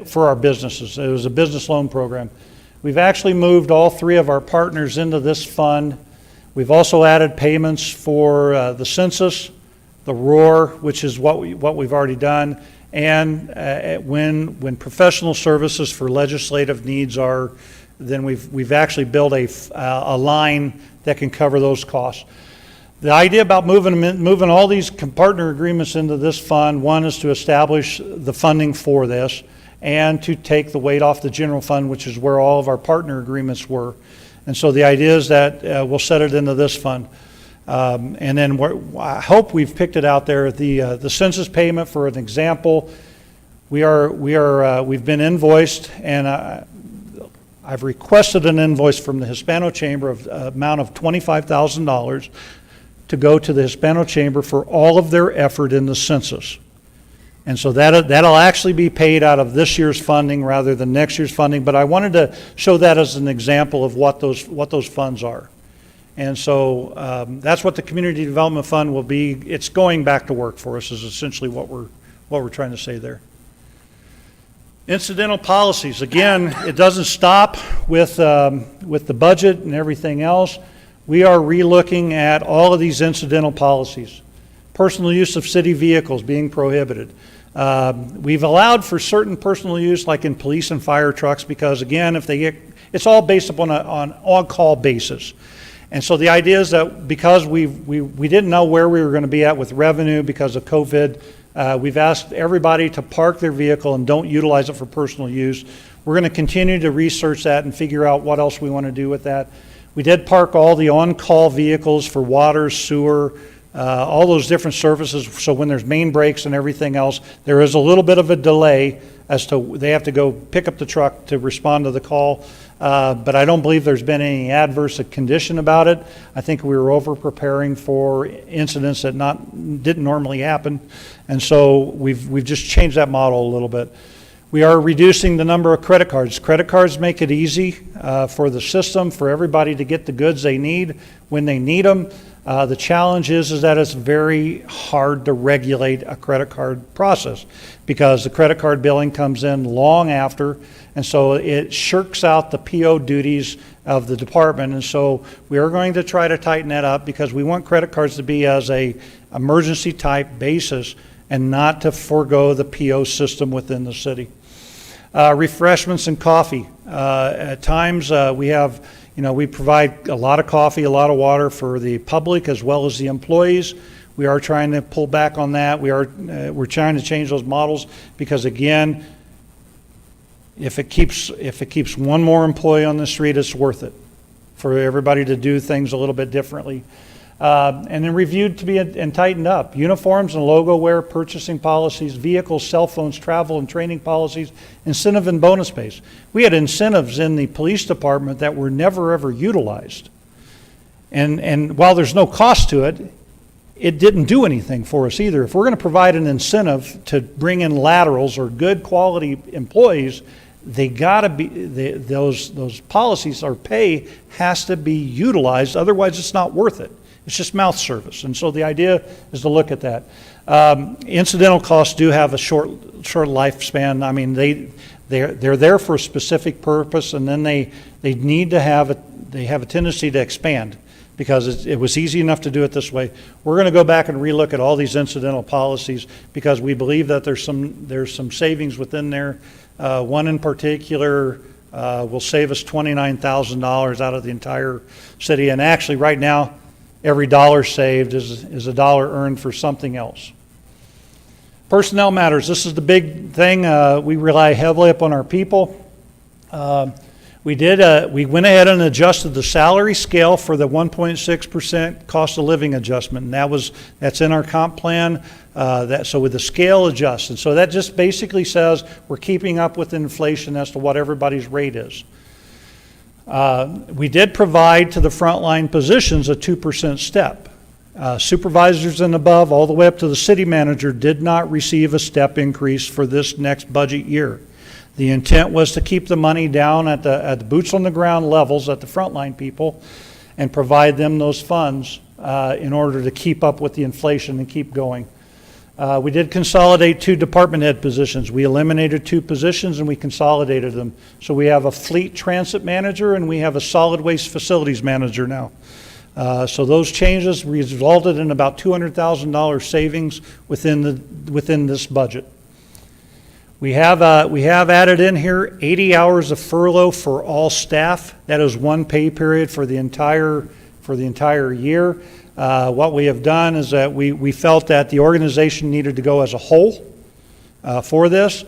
for our businesses. It was a business loan program. We've actually moved all 3 of our partners into this fund. We've also added payments for the census, the ROAR, which is what we've already done, and when professional services for legislative needs are, then we've actually built a line that can cover those costs. The idea about moving all these partner agreements into this fund, one is to establish the funding for this and to take the weight off the general fund, which is where all of our partner agreements were. And so the idea is that we'll set it into this fund. And then I hope we've picked it out there. The census payment, for an example, we've been invoiced, and I've requested an invoice from the Hispano Chamber of amount of $25,000 to go to the Hispano Chamber for all of their effort in the census. And so that'll actually be paid out of this year's funding rather than next year's funding. But I wanted to show that as an example of what those funds are. And so that's what the Community Development Fund will be. It's going back to work for us is essentially what we're trying to say there. Incidental policies. Again, it doesn't stop with the budget and everything else. We are relooking at all of these incidental policies. Personal use of city vehicles being prohibited. We've allowed for certain personal use, like in police and fire trucks, because again, it's all based upon an on-call basis. And so the idea is that because we didn't know where we were going to be at with revenue because of COVID, we've asked everybody to park their vehicle and don't utilize it for personal use. We're going to continue to research that and figure out what else we want to do with that. We did park all the on-call vehicles for water, sewer, all those different services, so when there's main breaks and everything else, there is a little bit of a delay as to they have to go pick up the truck to respond to the call. But I don't believe there's been any adverse condition about it. I think we were over-preparing for incidents that didn't normally happen, and so we've just changed that model a little bit. We are reducing the number of credit cards. Credit cards make it easy for the system, for everybody to get the goods they need when they need them. The challenge is that it's very hard to regulate a credit card process because the credit card billing comes in long after, and so it shirks out the PO duties of the department. And so we are going to try to tighten that up because we want credit cards to be as a emergency type basis and not to forego the PO system within the city. Refreshments and coffee. At times we provide a lot of coffee, a lot of water for the public as well as the employees. We are trying to pull back on that. We're trying to change those models because again, if it keeps one more employee on the street, it's worth it for everybody to do things a little bit differently. And then reviewed to be and tightened up. Uniforms and logo wear, purchasing policies, vehicles, cell phones, travel and training policies, incentive and bonus pays. We had incentives in the police department that were never ever utilized. And while there's no cost to it, it didn't do anything for us either. If we're going to provide an incentive to bring in laterals or good quality employees, they got to be those policies or pay has to be utilized. Otherwise, it's not worth it. It's just mouth service, and so the idea is to look at that. Incidental costs do have a short lifespan. I mean, they're there for a specific purpose, and then they have a tendency to expand because it was easy enough to do it this way. We're going to go back and relook at all these incidental policies because we believe that there's some savings within there. One in particular will save us $29,000 out of the entire city, and actually right now, every dollar saved is a dollar earned for something else. Personnel matters. This is the big thing. We rely heavily upon our people. We went ahead and adjusted the salary scale for the 1.6% cost of living adjustment, and that's in our comp plan. So with the scale adjusted, so that just basically says we're keeping up with inflation as to what everybody's rate is. We did provide to the frontline positions a 2% step. Supervisors and above, all the way up to the city manager, did not receive a step increase for this next budget year. The intent was to keep the money down at the boots on the ground levels at the frontline people and provide them those funds in order to keep up with the inflation and keep going. We did consolidate 2 department head positions. We eliminated 2 positions and we consolidated them. So we have a fleet transit manager and we have a solid waste facilities manager now. So those changes resulted in about $200,000 savings within this budget. We have added in here 80 hours of furlough for all staff. That is 1 pay period for the entire year. What we have done is that we felt that the organization needed to go as a whole for this.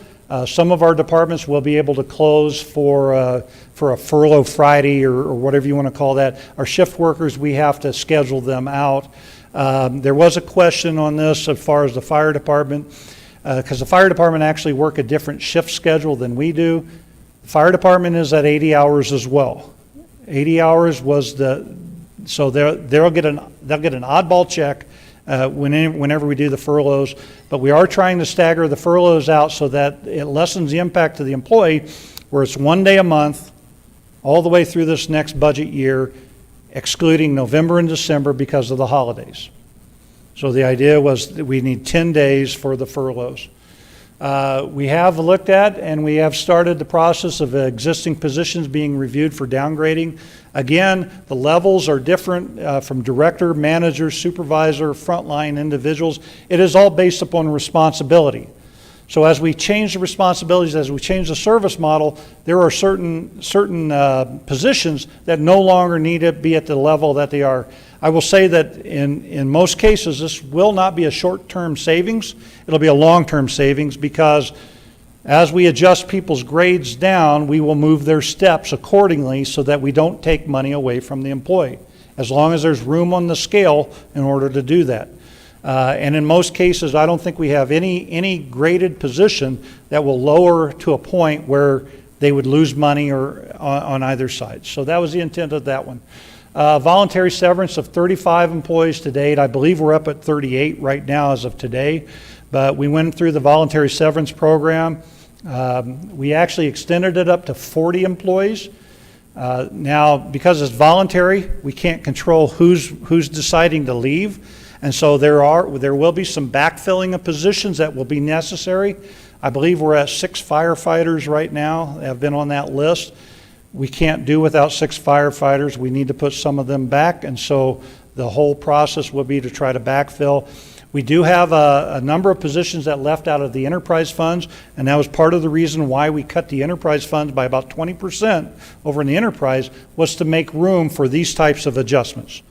Some of our departments will be able to close for a furlough Friday or whatever you want to call that. Our shift workers, we have to schedule them out. There was a question on this as far as the fire department, because the fire department actually work a different shift schedule than we do. The fire department is at 80 hours as well. 80 hours was so they'll get an oddball check whenever we do the furloughs, but we are trying to stagger the furloughs out so that it lessens the impact to the employee, where it's 1 day a month all the way through this next budget year, excluding November and December because of the holidays. So the idea was that we need 10 days for the furloughs. We have looked at and we have started the process of existing positions being reviewed for downgrading. Again, the levels are different from director, manager, supervisor, frontline individuals. It is all based upon responsibility. So as we change the responsibilities, as we change the service model, there are certain positions that no longer need to be at the level that they are. I will say that in most cases, this will not be a short-term savings. It'll be a long-term savings, because as we adjust people's grades down, we will move their steps accordingly so that we don't take money away from the employee, as long as there's room on the scale in order to do that. And in most cases, I don't think we have any graded position that will lower to a point where they would lose money or on either side. So that was the intent of that one. Voluntary severance of 35 employees to date. I believe we're up at 38 right now as of today. But we went through the voluntary severance program. We actually extended it up to 40 employees. Now, because it's voluntary, we can't control who's deciding to leave. And so there will be some backfilling of positions that will be necessary. I believe we're at 6 firefighters right now that have been on that list. We can't do without 6 firefighters. We need to put some of them back, and so the whole process will be to try to backfill. We do have a number of positions that left out of the enterprise funds, and that was part of the reason why we cut the enterprise funds by about 20% over in the enterprise, was to make room for these types of adjustments.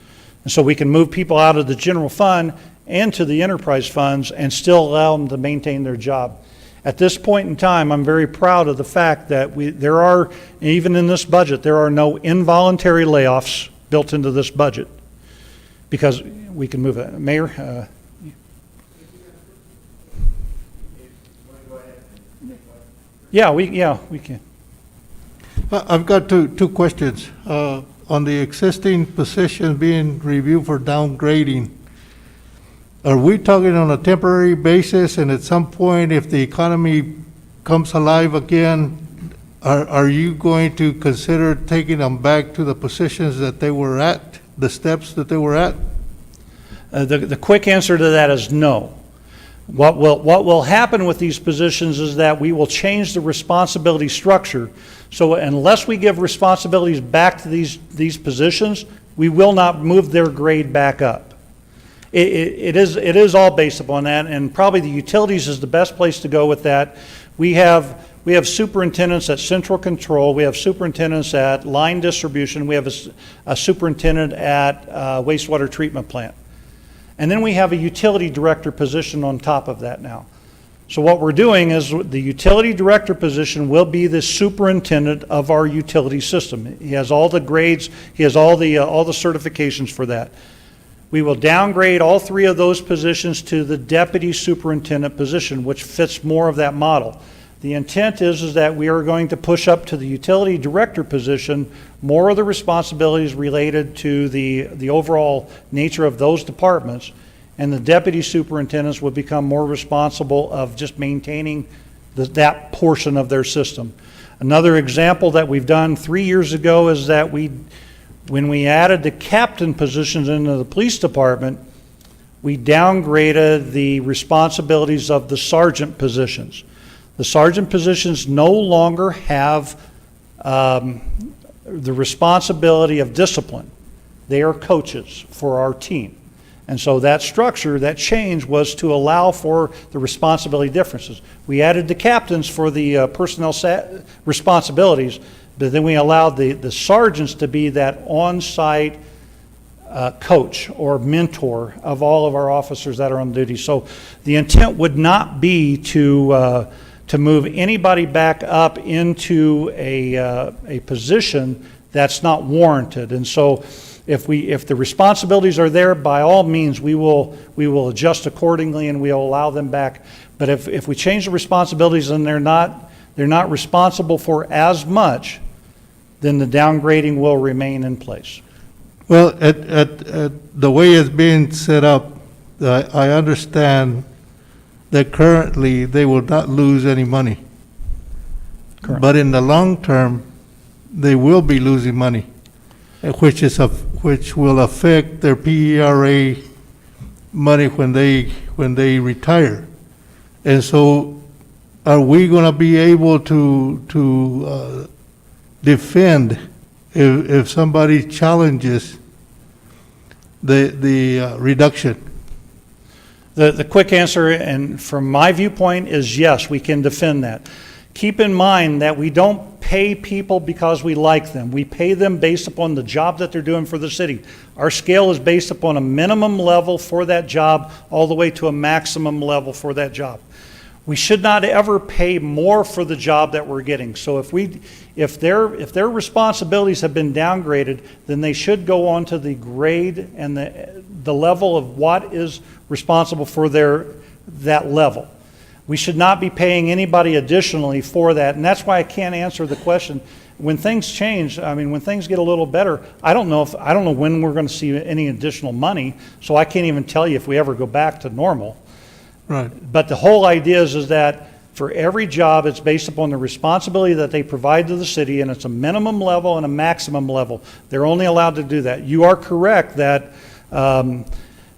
And so we can move people out of the general fund into the enterprise funds and still allow them to maintain their job. At this point in time, I'm very proud of the fact that there are, even in this budget, there are no involuntary layoffs built into this budget, because we can move it. Mayor? Yeah, we can. I've got two questions. On the existing position being reviewed for downgrading, are we talking on a temporary basis, and at some point, if the economy comes alive again, are you going to consider taking them back to the positions that they were at, the steps that they were at? The quick answer to that is no. What will happen with these positions is that we will change the responsibility structure. So unless we give responsibilities back to these positions, we will not move their grade back up. It is all based upon that, and probably the utilities is the best place to go with that. We have superintendents at central control. We have superintendents at line distribution. We have a superintendent at wastewater treatment plant. And then we have a utility director position on top of that now. So what we're doing is the utility director position will be the superintendent of our utility system. He has all the grades. He has all the certifications for that. We will downgrade all 3 of those positions to the deputy superintendent position, which fits more of that model. The intent is that we are going to push up to the utility director position more of the responsibilities related to the overall nature of those departments, and the deputy superintendents will become more responsible of just maintaining that portion of their system. Another example that we've done 3 years ago is that we When we added the captain positions into the police department, we downgraded the responsibilities of the sergeant positions. The sergeant positions no longer have the responsibility of discipline. They are coaches for our team. And so that structure, that change was to allow for the responsibility differences. We added the captains for the personnel responsibilities, but then we allowed the sergeants to be that on-site coach or mentor of all of our officers that are on duty. So the intent would not be to move anybody back up into a position that's not warranted. And so if the responsibilities are there, by all means, we will adjust accordingly and we'll allow them back. But if we change the responsibilities and they're not responsible for as much, then the downgrading will remain in place. Well, at the way it's being set up, I understand that currently they will not lose any money. Correct. But in the long term, they will be losing money, which will affect their PERA money when they retire. And so, are we going to be able to defend if somebody challenges the reduction? The quick answer, and from my viewpoint, is yes, we can defend that. Keep in mind that we don't pay people because we like them. We pay them based upon the job that they're doing for the city. Our scale is based upon a minimum level for that job all the way to a maximum level for that job. We should not ever pay more for the job that we're getting. So if their responsibilities have been downgraded, then they should go on to the grade and the level of what is responsible for that level. We should not be paying anybody additionally for that, and that's why I can't answer the question. When things change, I mean, when things get a little better, I don't know when we're going to see any additional money, so I can't even tell you if we ever go back to normal. Right. But the whole idea is that for every job, it's based upon the responsibility that they provide to the city, and it's a minimum level and a maximum level. They're only allowed to do that. You are correct that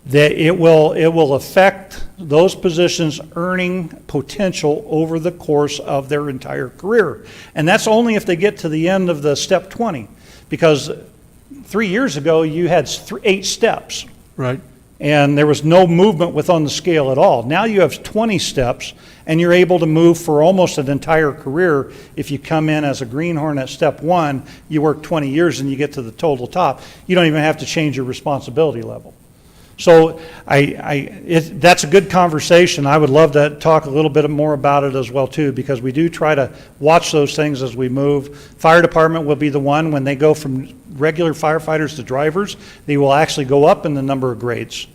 that it will affect those positions' earning potential over the course of their entire career. And that's only if they get to the end of the step 20. Because 3 years ago, you had 8 steps. Right. And there was no movement within the scale at all. Now you have 20 steps, and you're able to move for almost an entire career. If you come in as a greenhorn at step 1, you work 20 years and you get to the total top. You don't even have to change your responsibility level. So that's a good conversation. I would love to talk a little bit more about it as well too, because we do try to watch those things as we move. Fire department will be the one, when they go from regular firefighters to drivers, they will actually go up in the number of grades,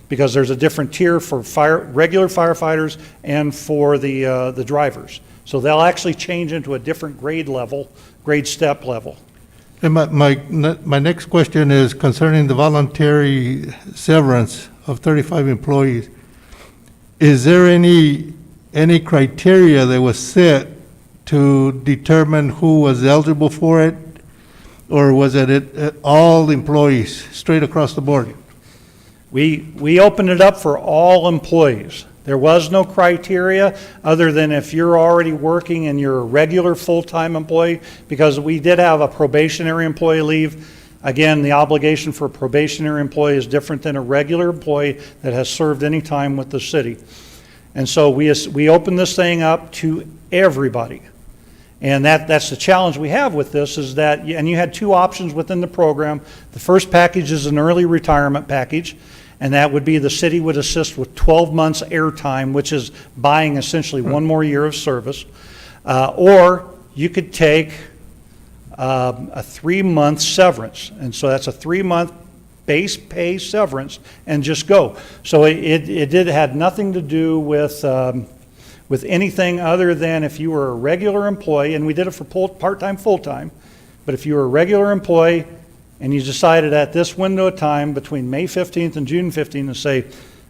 because there's a different tier for regular firefighters and for the drivers. So they'll actually change into a different grade step level. And my next question is concerning the voluntary severance of 35 employees. Is there any criteria that was set to determine who was eligible for it? Or was it all employees, straight across the board? We opened it up for all employees. There was no criteria other than if you're already working and you're a regular full-time employee, because we did have a probationary employee leave. Again, the obligation for a probationary employee is different than a regular employee that has served any time with the city. And so we opened this thing up to everybody. And that's the challenge we have with this, is that, and you had 2 options within the program. The first package is an early retirement package, and that would be the city would assist with 12 months airtime, which is buying essentially 1 more year of service. Or you could take a 3-month severance. And so that's a 3-month base pay severance and just go. So it had nothing to do with anything other than if you were a regular employee, and we did it for part-time, full-time, but if you were a regular employee and you decided at this window of time between May 15th and June 15th to say,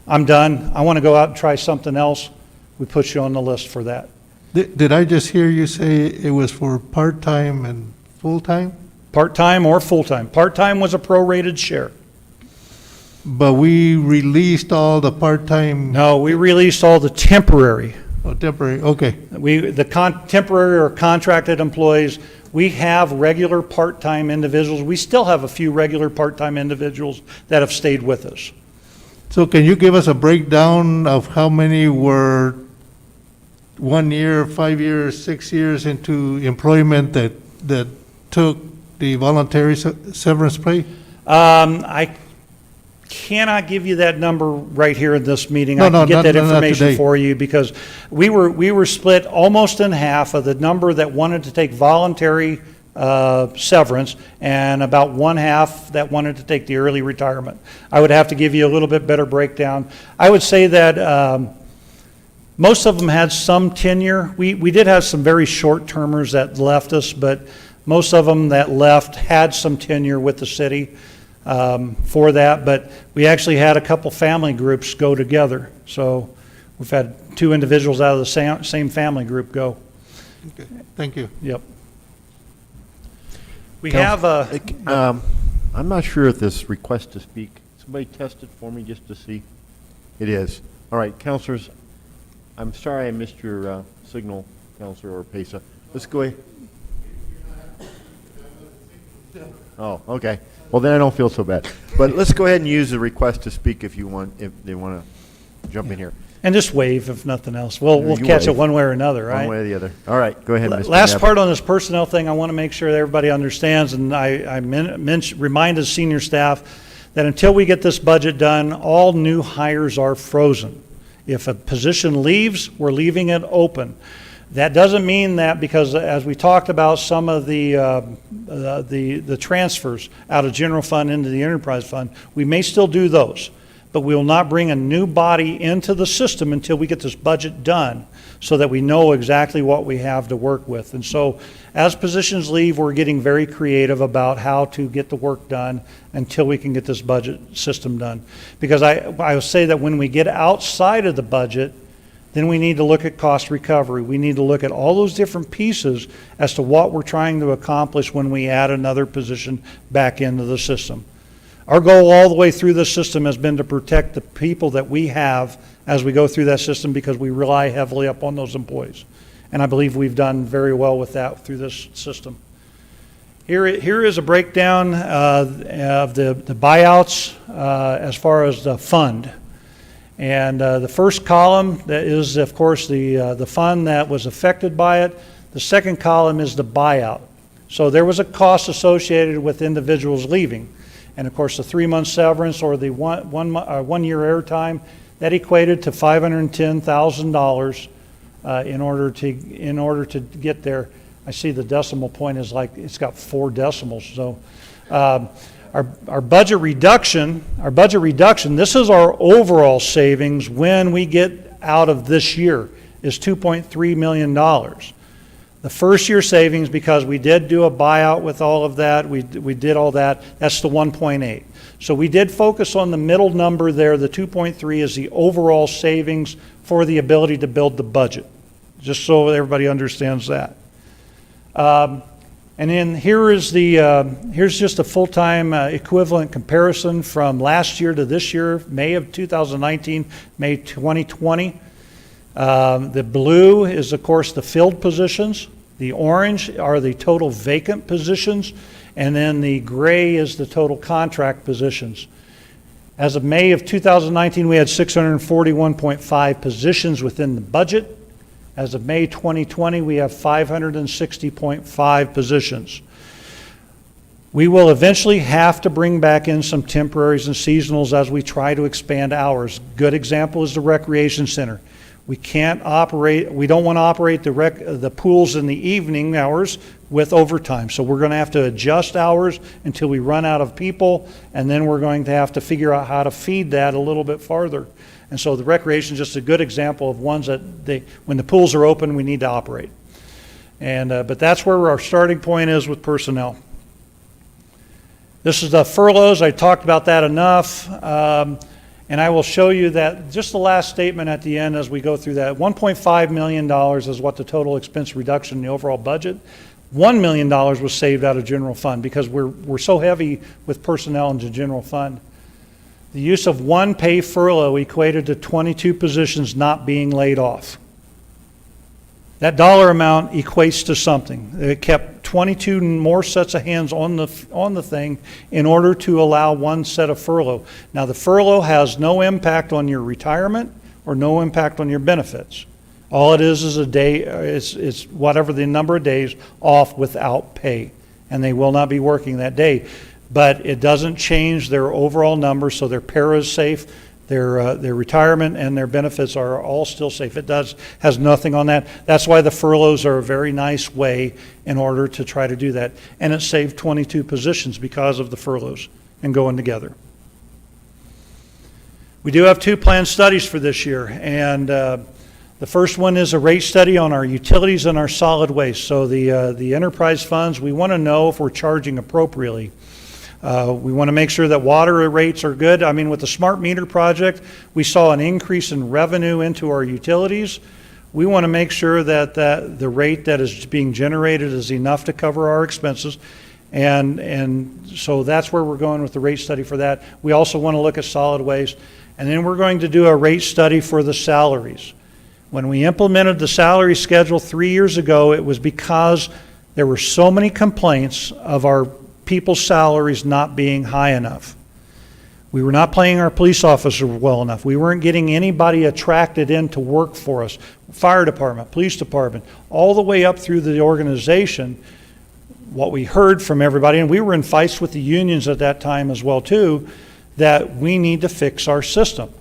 I'm done, I want to go out and try something else, we put you on the list for that. Did I just hear you say it was for part-time and full-time? part-time or full-time. Part-time was a prorated share. But we released all the part-time, No, we released all the temporary. or temporary, okay. Temporary or contracted employees, we have regular part-time individuals. We still have a few regular part-time individuals that have stayed with us. So can you give us a breakdown of how many were 1 year, 5 years, 6 years into employment that took the voluntary severance pay? I cannot give you that number right here in this meeting. No, I can no, get not- that not information today. for you because we were split almost in half of the number that wanted to take voluntary severance and about one half that wanted to take the early retirement. I would have to give you a little bit better breakdown. I would say that most of them had some tenure. We did have some very short-termers that left us, but most of them that left had some tenure with the city for that. But we actually had a couple family groups go together. So we've had 2 individuals out of the same family group go. Okay, thank you. Yep. We have a, I'm not sure if this request to speak, somebody test it for me just to see? It is. All right, counselors, I'm sorry I missed your signal, Counselor Orpesa. Let's go ahead. Oh, okay. Well, then I don't feel so bad. But let's go ahead and use the request to speak if you want, if they want to jump in here. and just wave if nothing else. We'll You catch it wave. one way or another, right? One way or the other. All right, go ahead, Mr. Last Knapp. part on this personnel thing, I want to make sure that everybody understands, and I reminded senior staff that until we get this budget done, all new hires are frozen. If a position leaves, we're leaving it open. That doesn't mean that, because as we talked about some of the transfers out of general fund into the enterprise fund, we may still do those, but we will not bring a new body into the system until we get this budget done, so that we know exactly what we have to work with. And so as positions leave, we're getting very creative about how to get the work done until we can get this budget system done. Because I will say that when we get outside of the budget, then we need to look at cost recovery. We need to look at all those different pieces as to what we're trying to accomplish when we add another position back into the system. Our goal all the way through this system has been to protect the people that we have as we go through that system, because we rely heavily upon those employees. And I believe we've done very well with that through this system. Here is a breakdown of the buyouts as far as the fund. And the first column, that is, of course, the fund that was affected by it. The second column is the buyout. So there was a cost associated with individuals leaving. And of course, the 3-month severance or the one year airtime, that equated to $510,000 in order to get there. I see the decimal point is like, it's got 4 decimals. So our budget reduction, this is our overall savings when we get out of this year, is $2.3 million. The first year savings, because we did do a buyout with all of that, we did all that, that's the 1.8. So we did focus on the middle number there. The 2.3 is the overall savings for the ability to build the budget, just so everybody understands that. And then here's just a full-time equivalent comparison from last year to this year, May of 2019, May 2020. The blue is, of course, the filled positions. The orange are the total vacant positions. And then the gray is the total contract positions. As of May of 2019, we had 641.5 positions within the budget. As of May 2020, we have 560.5 positions. We will eventually have to bring back in some temporaries and seasonals as we try to expand hours. Good example is the recreation center. We don't want to operate the pools in the evening hours with overtime. So we're going to have to adjust hours until we run out of people, and then we're going to have to figure out how to feed that a little bit farther. And so the recreation is just a good example of ones that when the pools are open, we need to operate. And but that's where our starting point is with personnel. This is the furloughs. I talked about that enough. And I will show you that, just the last statement at the end as we go through that. $1.5 million is what the total expense reduction in the overall budget. $1 million was saved out of general fund because we're so heavy with personnel into general fund. The use of one pay furlough equated to 22 positions not being laid off. That dollar amount equates to something. It kept 22 more sets of hands on the thing in order to allow one set of furlough. Now, the furlough has no impact on your retirement or no impact on your benefits. All it is a day, it's whatever the number of days off without pay, and they will not be working that day. But it doesn't change their overall number, so their para is safe, their retirement and their benefits are all still safe. It has nothing on that. That's why the furloughs are a very nice way in order to try to do that. And it saved 22 positions because of the furloughs and going together. We do have 2 planned studies for this year, and the first one is a rate study on our utilities and our solid waste. So the enterprise funds, we want to know if we're charging appropriately. We want to make sure that water rates are good. I mean, with the smart meter project, we saw an increase in revenue into our utilities. We want to make sure that the rate that is being generated is enough to cover our expenses. And so that's where we're going with the rate study for that. We also want to look at solid waste. And then we're going to do a rate study for the salaries. When we implemented the salary schedule 3 years ago, it was because there were so many complaints of our people's salaries not being high enough. We were not paying our police officers well enough. We weren't getting anybody attracted in to work for us. Fire department, police department, all the way up through the organization. What we heard from everybody, and we were in fights with the unions at that time as well too, that we need to fix our system.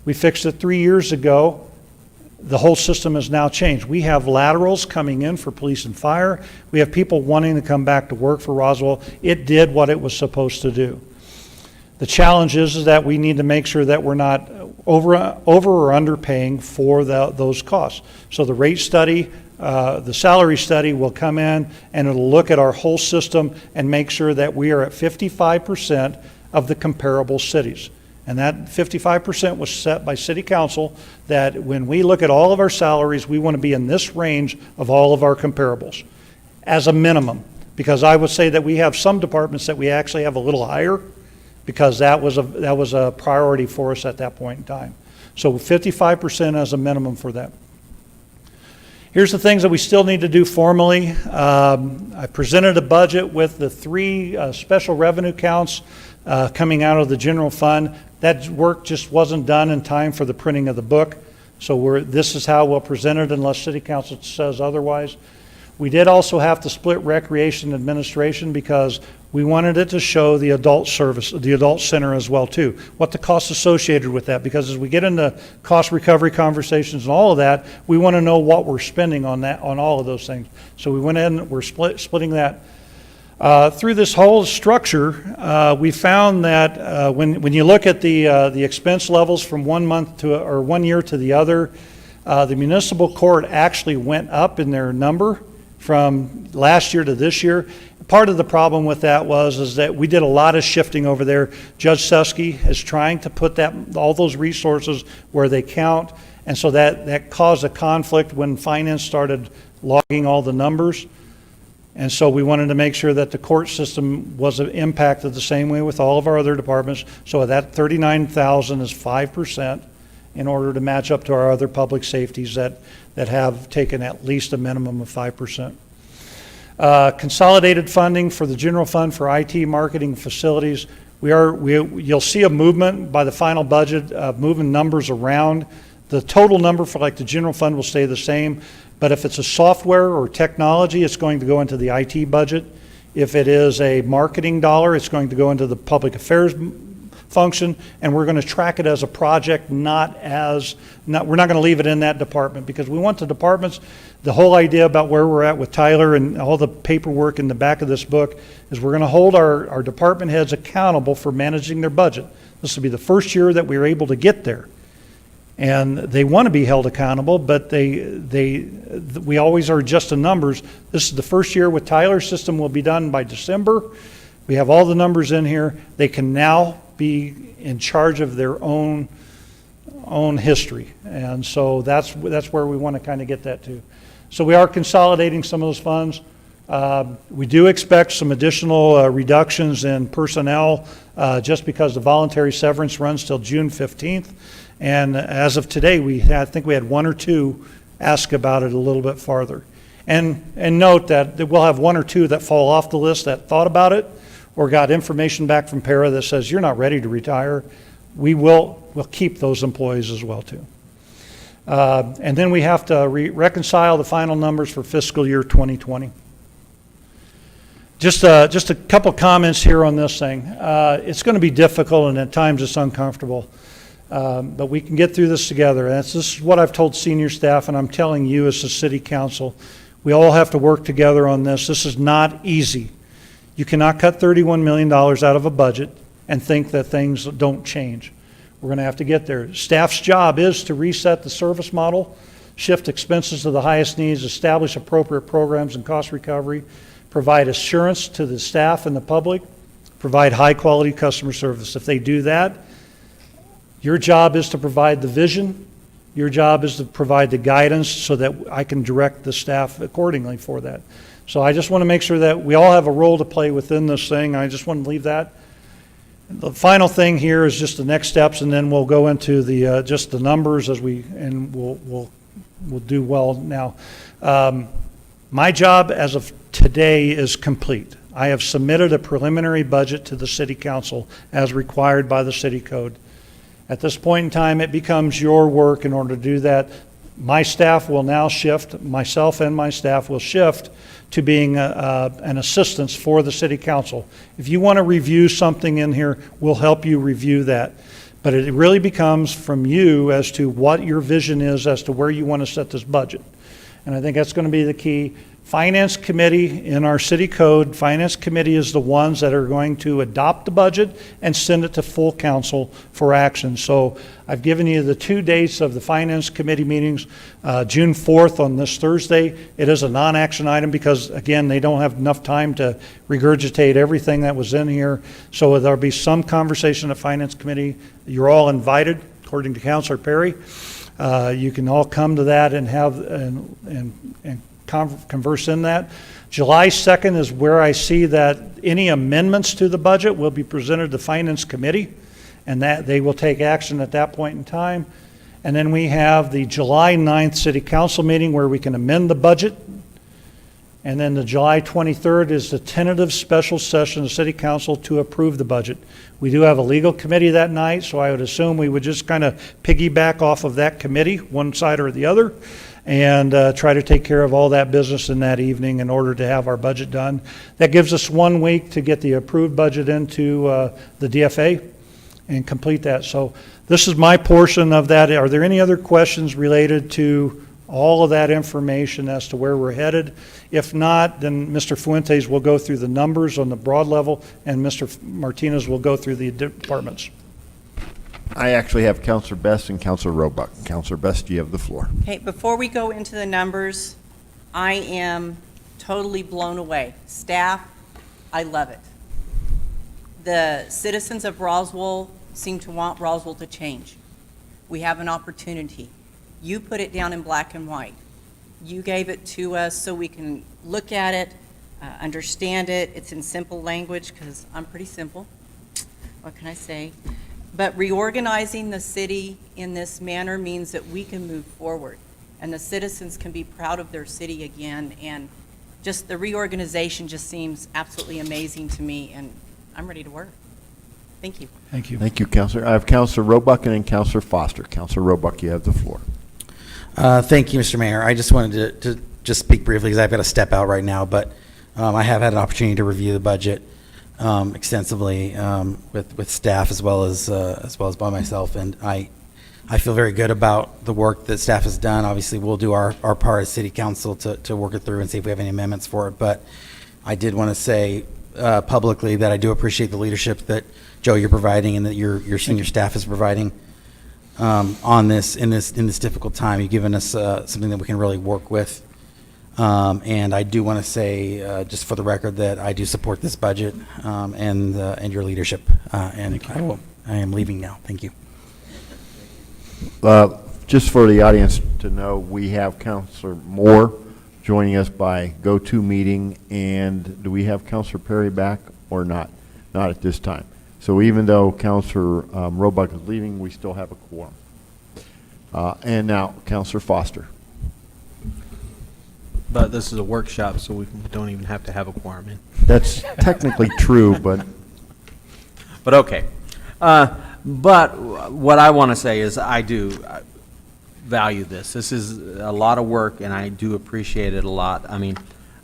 We fixed it 3 years ago. The whole system has now changed. We have laterals coming in for police and fire. We have people wanting to come back to work for Roswell. It did what it was supposed to do. The challenge is that we need to make sure that we're not over or underpaying for those costs. So the rate study, the salary study will come in and it'll look at our whole system and make sure that we are at 55% of the comparable cities. And that 55% was set by City Council, that when we look at all of our salaries, we want to be in this range of all of our comparables as a minimum. Because I would say that we have some departments that we actually have a little higher because that was a priority for us at that point in time. So 55% as a minimum for that. Here's the things that we still need to do formally. I presented a budget with the 3 special revenue counts coming out of the general fund. That work just wasn't done in time for the printing of the book. So this is how we'll present it unless City Council says otherwise. We did also have to split recreation administration because we wanted it to show the adult service, the adult center as well too. What the costs associated with that, because as we get into cost recovery conversations and all of that, we want to know what we're spending on that, on all of those things. So we went in, we're splitting that. Through this whole structure, we found that when you look at the expense levels from 1 month to or 1 year to the other, the municipal court actually went up in their number from last year to this year. Part of the problem with that is that we did a lot of shifting over there. Judge Susky is trying to put all those resources where they count, and so that caused a conflict when finance started logging all the numbers. And so we wanted to make sure that the court system was impacted the same way with all of our other departments. So that 39,000 is 5% in order to match up to our other public safeties that have taken at least a minimum of 5%. Consolidated funding for the general fund for IT, marketing, facilities. You'll see a movement by the final budget of moving numbers around. The total number for like the general fund will stay the same. But if it's a software or technology, it's going to go into the IT budget. If it is a marketing dollar, it's going to go into the public affairs function, and we're going to track it as a project, we're not going to leave it in that department because we want the departments, the whole idea about where we're at with Tyler and all the paperwork in the back of this book is we're going to hold our department heads accountable for managing their budget. This will be the first year that we were able to get there. And they want to be held accountable, but we always are adjusting numbers. This is the first year with Tyler's system will be done by December. We have all the numbers in here. They can now be in charge of their own history. And so that's where we want to kind of get that to. So we are consolidating some of those funds. We do expect some additional reductions in personnel just because the voluntary severance runs till June 15th. And as of today, I think we had one or two ask about it a little bit farther. And note that we'll have one or two that fall off the list that thought about it or got information back from para that says you're not ready to retire. We'll keep those employees as well too. And then we have to reconcile the final numbers for fiscal year 2020. Just a couple comments here on this thing. It's going to be difficult and at times it's uncomfortable, but we can get through this together. And this is what I've told senior staff, and I'm telling you as the city council. We all have to work together on this. This is not easy. You cannot cut $31 million out of a budget and think that things don't change. We're going to have to get there. Staff's job is to reset the service model, shift expenses to the highest needs, establish appropriate programs and cost recovery, provide assurance to the staff and the public, provide high-quality customer service. If they do that, your job is to provide the vision. Your job is to provide the guidance so that I can direct the staff accordingly for that. So I just want to make sure that we all have a role to play within this thing. I just want to leave that. The final thing here is just the next steps, and then we'll go into the just the numbers and we'll do well now. My job as of today is complete. I have submitted a preliminary budget to the City Council as required by the City Code. At this point in time, it becomes your work in order to do that. My staff will now shift, myself and my staff will shift to being an assistance for the City Council. If you want to review something in here, we'll help you review that. But it really becomes from you as to what your vision is as to where you want to set this budget. And I think that's going to be the key. Finance Committee in our City Code, Finance Committee is the ones that are going to adopt the budget and send it to full council for action. So I've given you the 2 dates of the Finance Committee meetings, June 4th on this Thursday. It is a non-action item because, again, they don't have enough time to regurgitate everything that was in here. So there'll be some conversation at Finance Committee. You're all invited, according to Councilor Perry. You can all come to that and have and converse in that. July 2nd is where I see that any amendments to the budget will be presented to Finance Committee, and that they will take action at that point in time. And then we have the July 9th City Council meeting where we can amend the budget. And then the July 23rd is the tentative special session of City Council to approve the budget. We do have a legal committee that night, so I would assume we would just kind of piggyback off of that committee, one side or the other, and try to take care of all that business in that evening in order to have our budget done. That gives us 1 week to get the approved budget into the DFA and complete that. So this is my portion of that. Are there any other questions related to all of that information as to where we're headed? If not, then Mr. Fuentes will go through the numbers on the broad level, and Mr. Martinez will go through the departments. I actually have Counselor Best and Counselor Roebuck. Counselor Best, you have the floor. Okay, before we go into the numbers, I am totally blown away. Staff, I love it. The citizens of Roswell seem to want Roswell to change. We have an opportunity. You put it down in black and white. You gave it to us so we can look at it, understand it. It's in simple language because I'm pretty simple. What can I say? But reorganizing the city in this manner means that we can move forward and the citizens can be proud of their city again. And just the reorganization just seems absolutely amazing to me, and I'm ready to work. Thank you. Thank you. Thank you, Counselor. I have Counselor Roebuck and then Counselor Foster. Counselor Roebuck, you have the floor. Thank you, Mr. Mayor. I just wanted to just speak briefly because I've got to step out right now, but I have had an opportunity to review the budget extensively with staff as well as by myself, and I feel very good about the work that staff has done. Obviously, we'll do our part as City Council to work it through and see if we have any amendments for it, but I did want to say publicly that I do appreciate the leadership that, Joe, you're providing and that your senior staff is providing on this in this difficult time. You've given us something that we can really work with. And I do want to say, just for the record, that I do support this budget and your leadership. And I am leaving now. Thank you. Just for the audience to know, we have Counselor Moore joining us by GoToMeeting. And do we have Counselor Perry back or not? Not at this time. So even though Counselor Roebuck is leaving, we still have a quorum. And now, Counselor Foster. But this is a workshop, so we don't even have to have a quorum in. That's technically true, but But okay. But what I want to say is I do value this. This is a lot of work, and I do appreciate it a lot. I mean,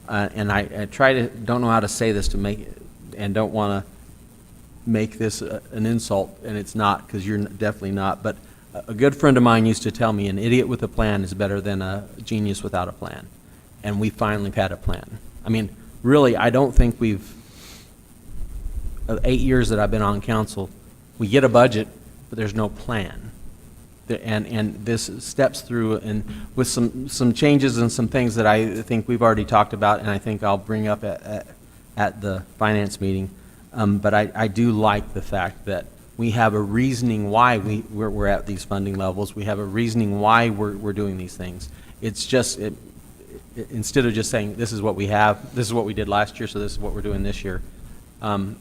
and I don't know how to say this to make it, and don't want to make this an insult, and it's not, because you're definitely not. But a good friend of mine used to tell me, an idiot with a plan is better than a genius without a plan. And we finally had a plan. I mean, really, I don't think 8 years that I've been on council, we get a budget, but there's no plan. And this steps through, and with some changes and some things that I think we've already talked about, and I think I'll bring up at the finance meeting. But I do like the fact that we have a reasoning why we're at these funding levels. We have a reasoning why we're doing these things. It's just, instead of just saying, this is what we have, this is what we did last year, so this is what we're doing this year, I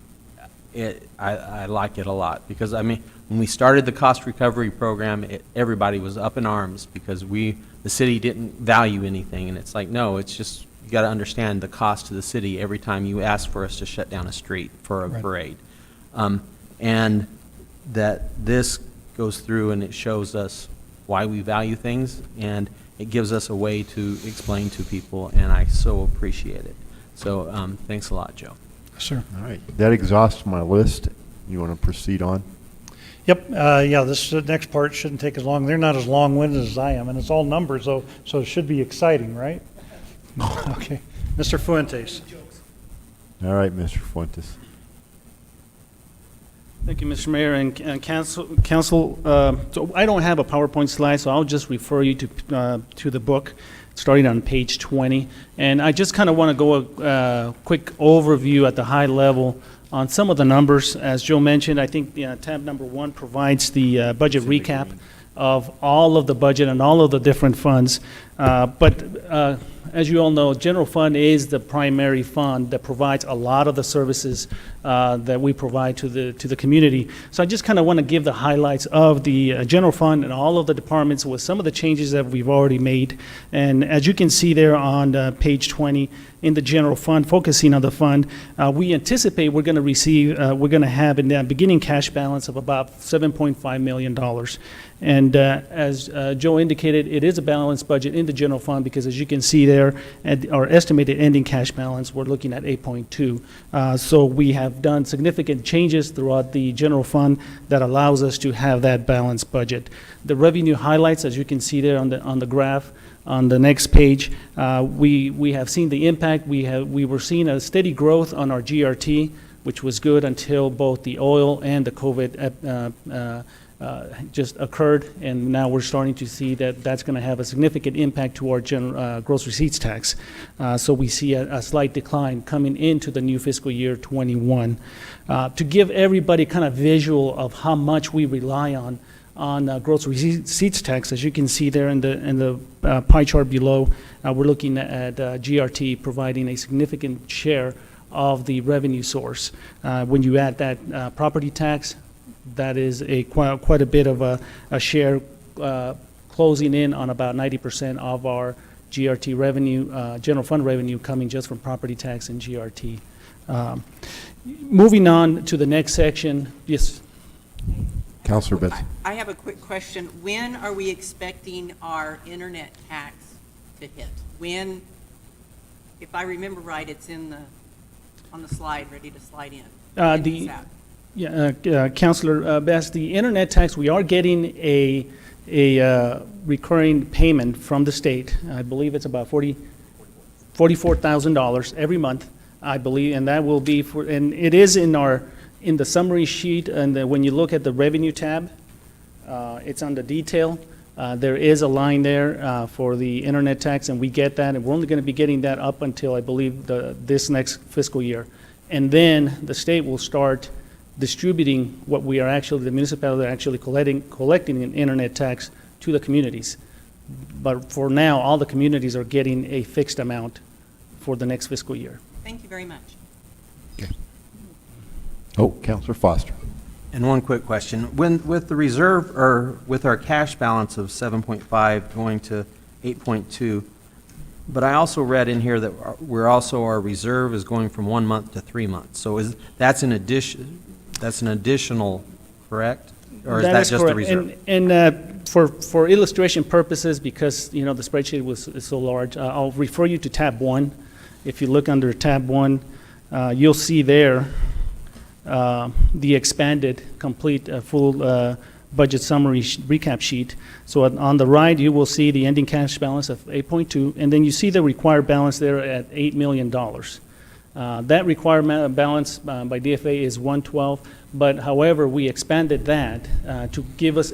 like it a lot. Because, I mean, when we started the cost recovery program, everybody was up in arms because the city didn't value anything. And it's like, no, it's just, you got to understand the cost to the city every time you ask for us to shut down a street for a parade. And that this goes through and it shows us why we value things, and it gives us a way to explain to people, and I so appreciate it. So thanks a lot, Joe. Sir. all right. That exhausts my list. You want to proceed on? Yep, yeah, this next part shouldn't take as long. They're not as long-winded as I am, and it's all numbers, so it should be exciting, right? Okay. Mr. Fuentes. All right, Mr. Fuentes. Thank you, Mr. Mayor and council. So I don't have a PowerPoint slide, so I'll just refer you to the book, starting on page 20. And I just kind of want to go a quick overview at the high level on some of the numbers. As Joe mentioned, I think tab number 1 provides the budget recap of all of the budget and all of the different funds. But as you all know, general fund is the primary fund that provides a lot of the services that we provide to the community. So I just kind of want to give the highlights of the general fund and all of the departments with some of the changes that we've already made. And as you can see there on page 20, in the general fund, focusing on the fund, we anticipate we're going to have in the beginning cash balance of about $7.5 million. And as Joe indicated, it is a balanced budget in the general fund because, as you can see there, at our estimated ending cash balance, we're looking at 8.2. So we have done significant changes throughout the general fund that allows us to have that balanced budget. The revenue highlights, as you can see there on the graph, on the next page, we have seen the impact. We were seeing a steady growth on our GRT, which was good until both the oil and the COVID just occurred, and now we're starting to see that that's going to have a significant impact to our gross receipts tax. So we see a slight decline coming into the new fiscal year 21. To give everybody kind of visual of how much we rely on gross receipts tax, as you can see there in the pie chart below, we're looking at GRT providing a significant share of the revenue source. When you add that property tax, that is quite a bit of a share, closing in on about 90% of our GRT revenue, general fund revenue coming just from property tax and GRT. Moving on to the next section, yes. Counselor Benson. I have a quick question. When are we expecting our internet tax to hit? When, if I remember right, it's on the slide, ready to slide in. Councilor Best, the internet tax, we are getting a recurring payment from the state. I believe it's about $44,000 every month, I believe, and that will be and it is in the summary sheet, and when you look at the revenue tab, it's on the detail. There is a line there for the internet tax, and we get that, and we're only going to be getting that up until, I believe, this next fiscal year. And then the state will start distributing what the municipalities are actually collecting in internet tax to the communities. But for now, all the communities are getting a fixed amount for the next fiscal year. Thank you very much. Oh, Counselor Foster. And one quick question. With the reserve, or with our cash balance of 7.5 going to 8.2, but I also read in here that our reserve is going from 1 month to 3 months. So that's an additional, correct? Or is that Is just the correct. reserve? And for illustration purposes, because, you know, the spreadsheet is so large, I'll refer you to tab 1. If you look under tab 1, you'll see there the expanded, complete, full budget summary recap sheet. So on the right, you will see the ending cash balance of 8.2, and then you see the required balance there at $8 million. That required balance by DFA is 112, but however, we expanded that to give us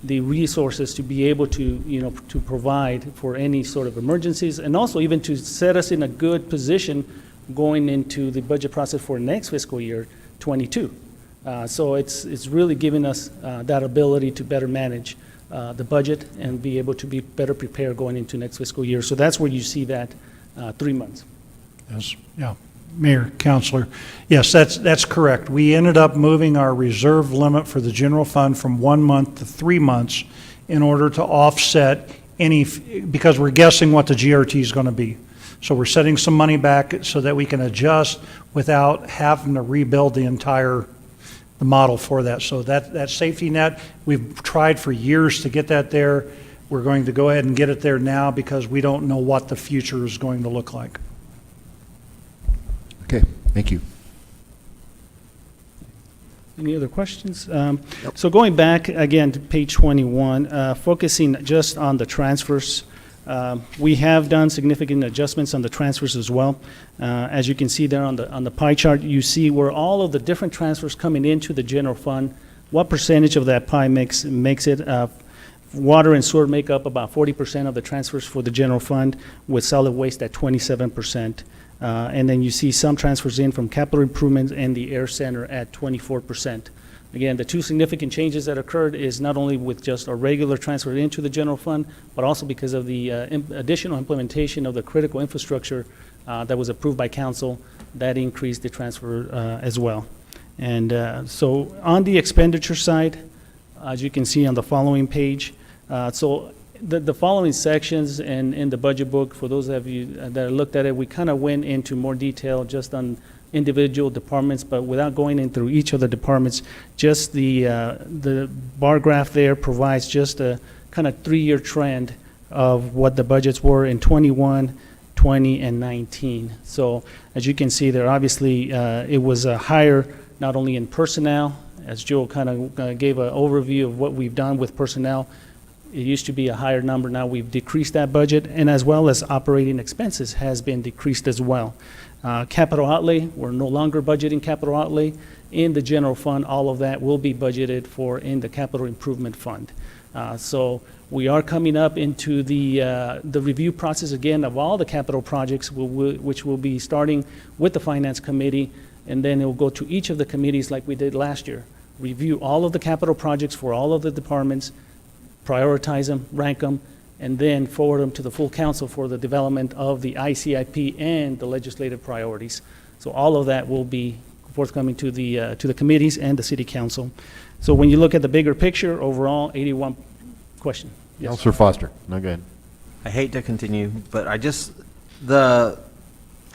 the resources to be able to, you know, to provide for any sort of emergencies, and also even to set us in a good position going into the budget process for next fiscal year, 22. So it's really giving us that ability to better manage the budget and be able to be better prepared going into next fiscal year. So that's where you see that 3 months. Yes, yeah. Mayor, Counselor, yes, that's correct. We ended up moving our reserve limit for the general fund from 1 month to 3 months in order to offset because we're guessing what the GRT is going to be. So we're setting some money back so that we can adjust without having to rebuild the model for that. So that safety net, we've tried for years to get that there. We're going to go ahead and get it there now because we don't know what the future is going to look like. Okay, thank you. Any other questions? So going back again to page 21, focusing just on the transfers, we have done significant adjustments on the transfers as well. As you can see there on the pie chart, you see where all of the different transfers coming into the general fund, what percentage of that pie makes it. Water and sewer make up about 40% of the transfers for the general fund, with solid waste at 27%. And then you see some transfers in from capital improvements and the air center at 24%. Again, the two significant changes that occurred is not only with just a regular transfer into the general fund, but also because of the additional implementation of the critical infrastructure that was approved by council, that increased the transfer as well. And so on the expenditure side, as you can see on the following page, so the following sections in the budget book, for those of you that looked at it, we kind of went into more detail just on individual departments, but without going in through each of the departments. Just the bar graph there provides just a kind of 3-year trend of what the budgets were in 21, 20, and 19. So as you can see there, obviously it was higher not only in personnel, as Joel kind of gave an overview of what we've done with personnel. It used to be a higher number. Now we've decreased that budget, and as well as operating expenses has been decreased as well. Capital outlay, we're no longer budgeting capital outlay. In the general fund, all of that will be budgeted for in the capital improvement fund. So we are coming up into the review process again of all the capital projects, which will be starting with the Finance Committee, and then it will go to each of the committees like we did last year. Review all of the capital projects for all of the departments, prioritize them, rank them, and then forward them to the full council for the development of the ICIP and the legislative priorities. So all of that will be forthcoming to the committees and the city council. So when you look at the bigger picture, overall, 81 question. Yes. Counselor Foster, no, go ahead. I hate to continue, but the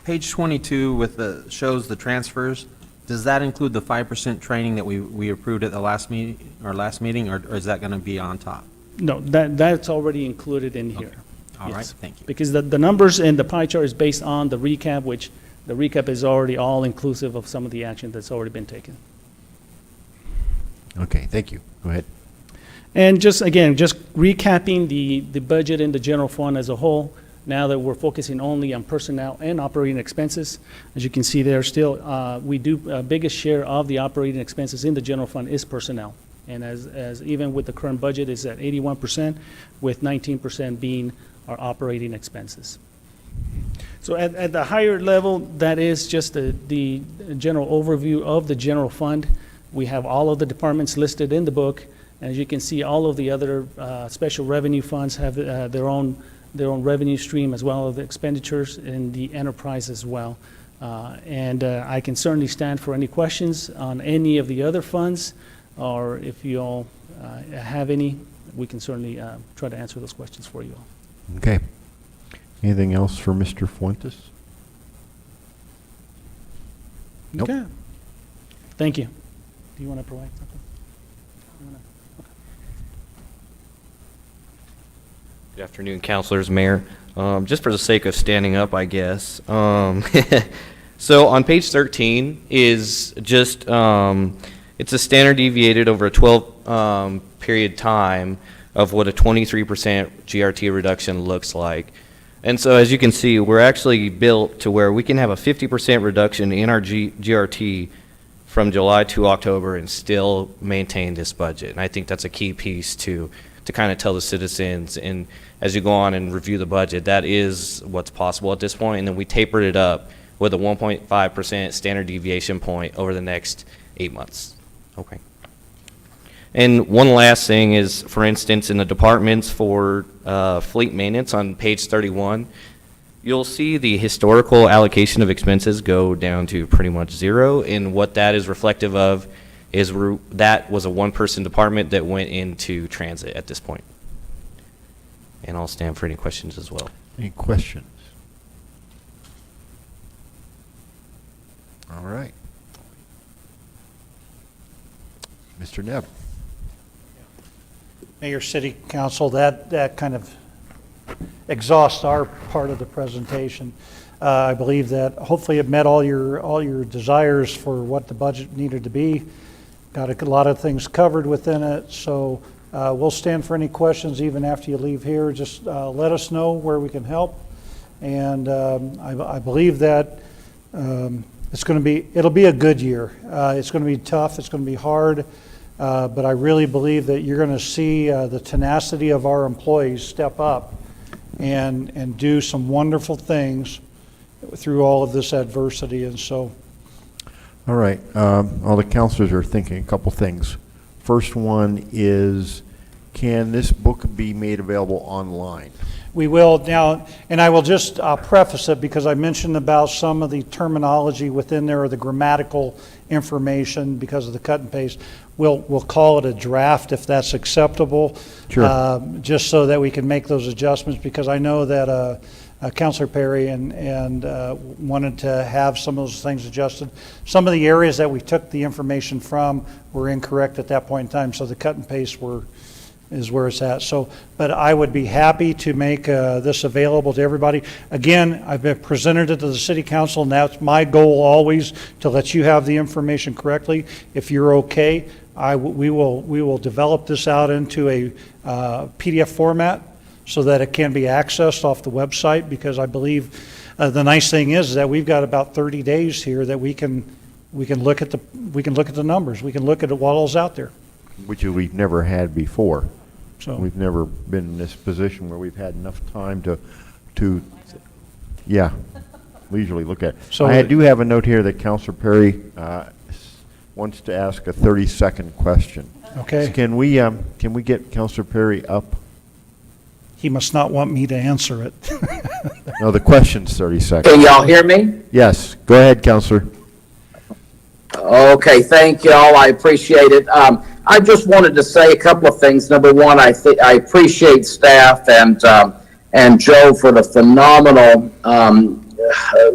page 22 shows the transfers. Does that include the 5% training that we approved at the last meeting, or is that going to be on top? No, that's already included in here. Okay. All right, thank you. Because the numbers in the pie chart is based on the recap, which the recap is already all inclusive of some of the action that's already been taken. Okay, thank you. Go ahead. And just recapping the budget in the general fund as a whole, now that we're focusing only on personnel and operating expenses. As you can see there, still, we do, biggest share of the operating expenses in the general fund is personnel. And as even with the current budget is at 81%, with 19% being our operating expenses. So at the higher level, that is just the general overview of the general fund. We have all of the departments listed in the book, As you can see, all of the other special revenue funds have their own revenue stream, as well as the expenditures in the enterprise as well. And I can certainly stand for any questions on any of the other funds, or if you all have any, we can certainly try to answer those questions for you all. Okay. Anything else for Mr. Fuentes? Nope. Okay. Thank you. Do you want to provide something? Good afternoon, councilors, mayor. Just for the sake of standing up, I guess. So on page 13 is just, it's a standard deviated over a 12 period time of what a 23% GRT reduction looks like. And so as you can see, we're actually built to where we can have a 50% reduction in our GRT from July to October and still maintain this budget. And I think that's a key piece to kind of tell the citizens, and as you go on and review the budget, that is what's possible at this point. And then we tapered it up with a 1.5% standard deviation point over the next 8 months. Okay. And one last thing is, for instance, in the departments for fleet maintenance on page 31, you'll see the historical allocation of expenses go down to pretty much zero. And what that is reflective of is that was a one-person department that went into transit at this point. And I'll stand for any questions as well. Any questions? All right. Mr. Nebb. Mayor, City Council, that kind of exhausts our part of the presentation. I believe that hopefully it met all your desires for what the budget needed to be. Got a lot of things covered within it, so we'll stand for any questions even after you leave here. Just let us know where we can help. And I believe that it'll be a good year. It's going to be tough. It's going to be hard. But I really believe that you're going to see the tenacity of our employees step up and do some wonderful things through all of this adversity. And so, All right. All the counselors are thinking a couple things. First one is, can this book be made available online? we will now, and I will just preface it because I mentioned about some of the terminology within there, or the grammatical information because of the cut and paste. We'll call it a draft if that's acceptable. Sure. Just so that we can make those adjustments, because I know that Councilor Perry and wanted to have some of those things adjusted. Some of the areas that we took the information from were incorrect at that point in time, so the cut and paste is where it's at. So, but I would be happy to make this available to everybody. Again, I've been presented it to the City Council, and that's my goal always, to let you have the information correctly. If you're okay, we will develop this out into a PDF format so that it can be accessed off the website, because I believe the nice thing is that we've got about 30 days here that we can look at the numbers. We can look at what all's out there. Which we've never had before. So We've never been in this position where we've had enough time to yeah, leisurely look at it. So- I do have a note here that Councilor Perry wants to ask a 30-second question. okay, Can we get Councilor Perry up? he must not want me to answer it. No, the question's 30 seconds. Can y'all hear me? Yes, go ahead, Councilor. Okay, thank y'all. I appreciate it. I just wanted to say a couple of things. Number one, I appreciate staff and Joe for the phenomenal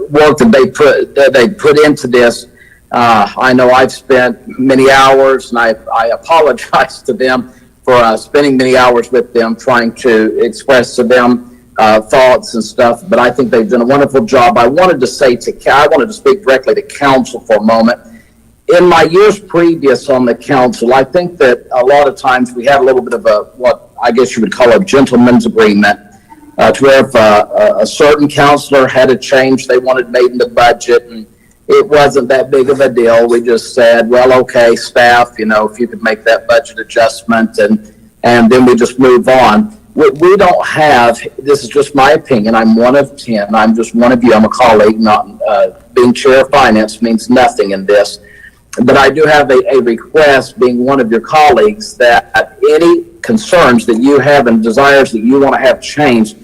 work that they put into this. I know I've spent many hours, and I apologize to them for spending many hours with them, trying to express to them thoughts and stuff. But I think they've done a wonderful job. I wanted to speak directly to council for a moment. In my years previous on the council, I think that a lot of times we had a little bit of what I guess you would call a gentleman's agreement, to where if a certain councilor had a change they wanted made in the budget, and it wasn't that big of a deal, we just said, well, okay, staff, if you could make that budget adjustment, and then we just move on. We don't have, this is just my opinion, I'm one of 10, I'm just one of you, I'm a colleague, not being chair of finance means nothing in this. but I do have a request, being one of your colleagues, that any concerns that you have and desires that you want to have changed,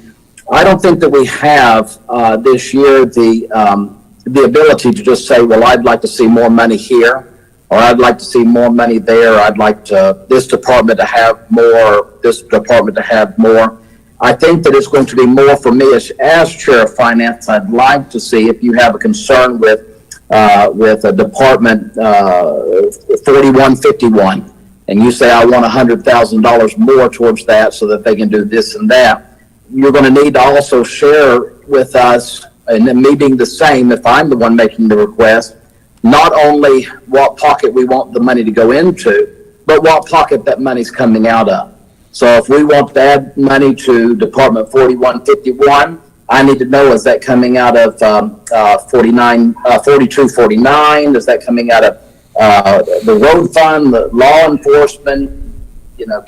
I don't think that we have this year the ability to just say, well, I'd like to see more money here, or I'd like to see more money there, or I'd like this department to have more, this department to have more. I think that it's going to be more for me as Chair of Finance. I'd like to see, if you have a concern with a department 4151, and you say, I want $100,000 more towards that so that they can do this and that, you're going to need to also share with us, and then me being the same, if I'm the one making the request, not only what pocket we want the money to go into, but what pocket that money's coming out of. So if we want to add money to Department 4151, I need to know, is that coming out of 4249? Is that coming out of the road fund, the law enforcement,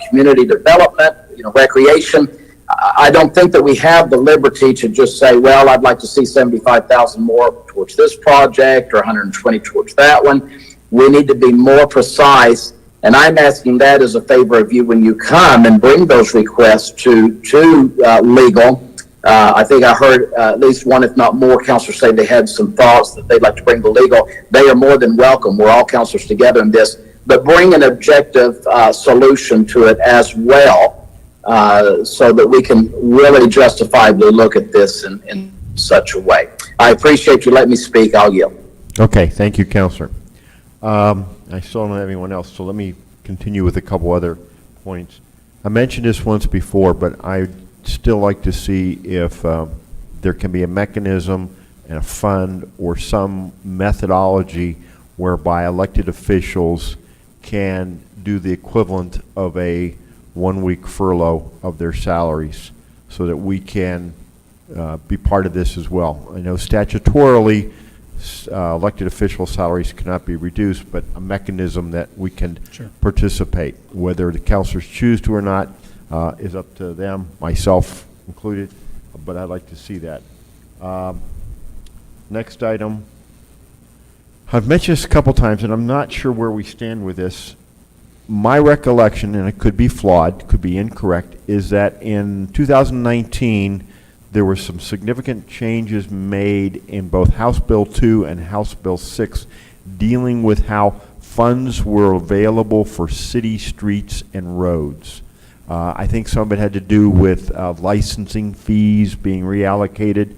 community development, recreation? I don't think that we have the liberty to just say, well, I'd like to see 75,000 more towards this project or 120 towards that one. We need to be more precise, and I'm asking that as a favor of you when you come and bring those requests to legal. I think I heard at least one, if not more, counselors say they had some thoughts that they'd like to bring to legal. They are more than welcome. We're all counselors together in this, but bring an objective solution to it as well. So that we can really justifiably look at this in such a way. I appreciate you letting me speak. I'll yield. Okay, thank you, Counselor. I still don't have anyone else, so let me continue with a couple other points. I mentioned this once before, but I'd still like to see if there can be a mechanism and a fund or some methodology whereby elected officials can do the equivalent of a 1-week furlough of their salaries so that we can be part of this as well. I know statutorily elected official salaries cannot be reduced, but a mechanism that we can participate, whether the counselors choose to or not, is up to them, myself included, but I'd like to see that. Next item. I've mentioned this a couple times, and I'm not sure where we stand with this. My recollection, and it could be flawed, could be incorrect, is that in 2019, there were some significant changes made in both House Bill 2 and House Bill 6 dealing with how funds were available for city streets and roads. I think some of it had to do with licensing fees being reallocated.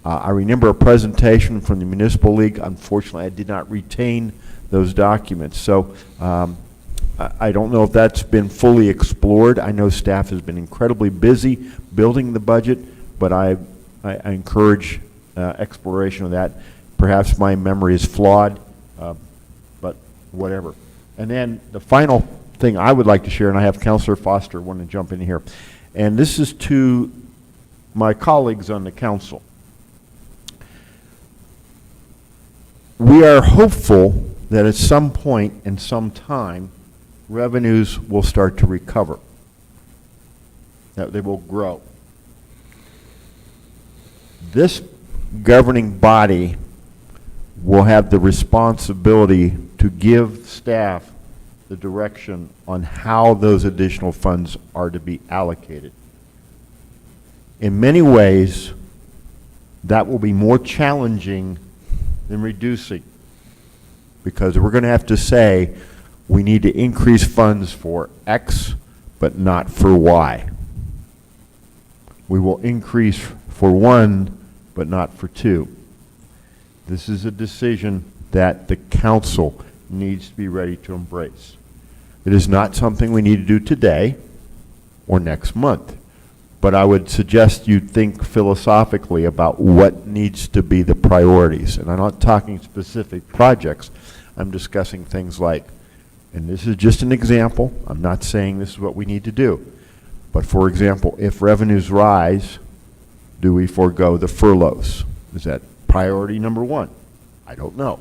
I remember a presentation from the Municipal League. Unfortunately, I did not retain those documents. So I don't know if that's been fully explored. I know staff has been incredibly busy building the budget, but I encourage exploration of that. Perhaps my memory is flawed, but whatever. And then the final thing I would like to share, and I have Councilor Foster want to jump in here, and this is to my colleagues on the council. We are hopeful that at some point in some time, revenues will start to recover, that they will grow. This governing body will have the responsibility to give staff the direction on how those additional funds are to be allocated. In many ways, that will be more challenging than reducing, because we're going to have to say we need to increase funds for X, but not for Y. We will increase for 1, but not for 2. This is a decision that the council needs to be ready to embrace. It is not something we need to do today or next month, but I would suggest you think philosophically about what needs to be the priorities. And I'm not talking specific projects. I'm discussing things like, and this is just an example, I'm not saying this is what we need to do, but for example, if revenues rise, do we forego the furloughs? Is that priority number 1? I don't know.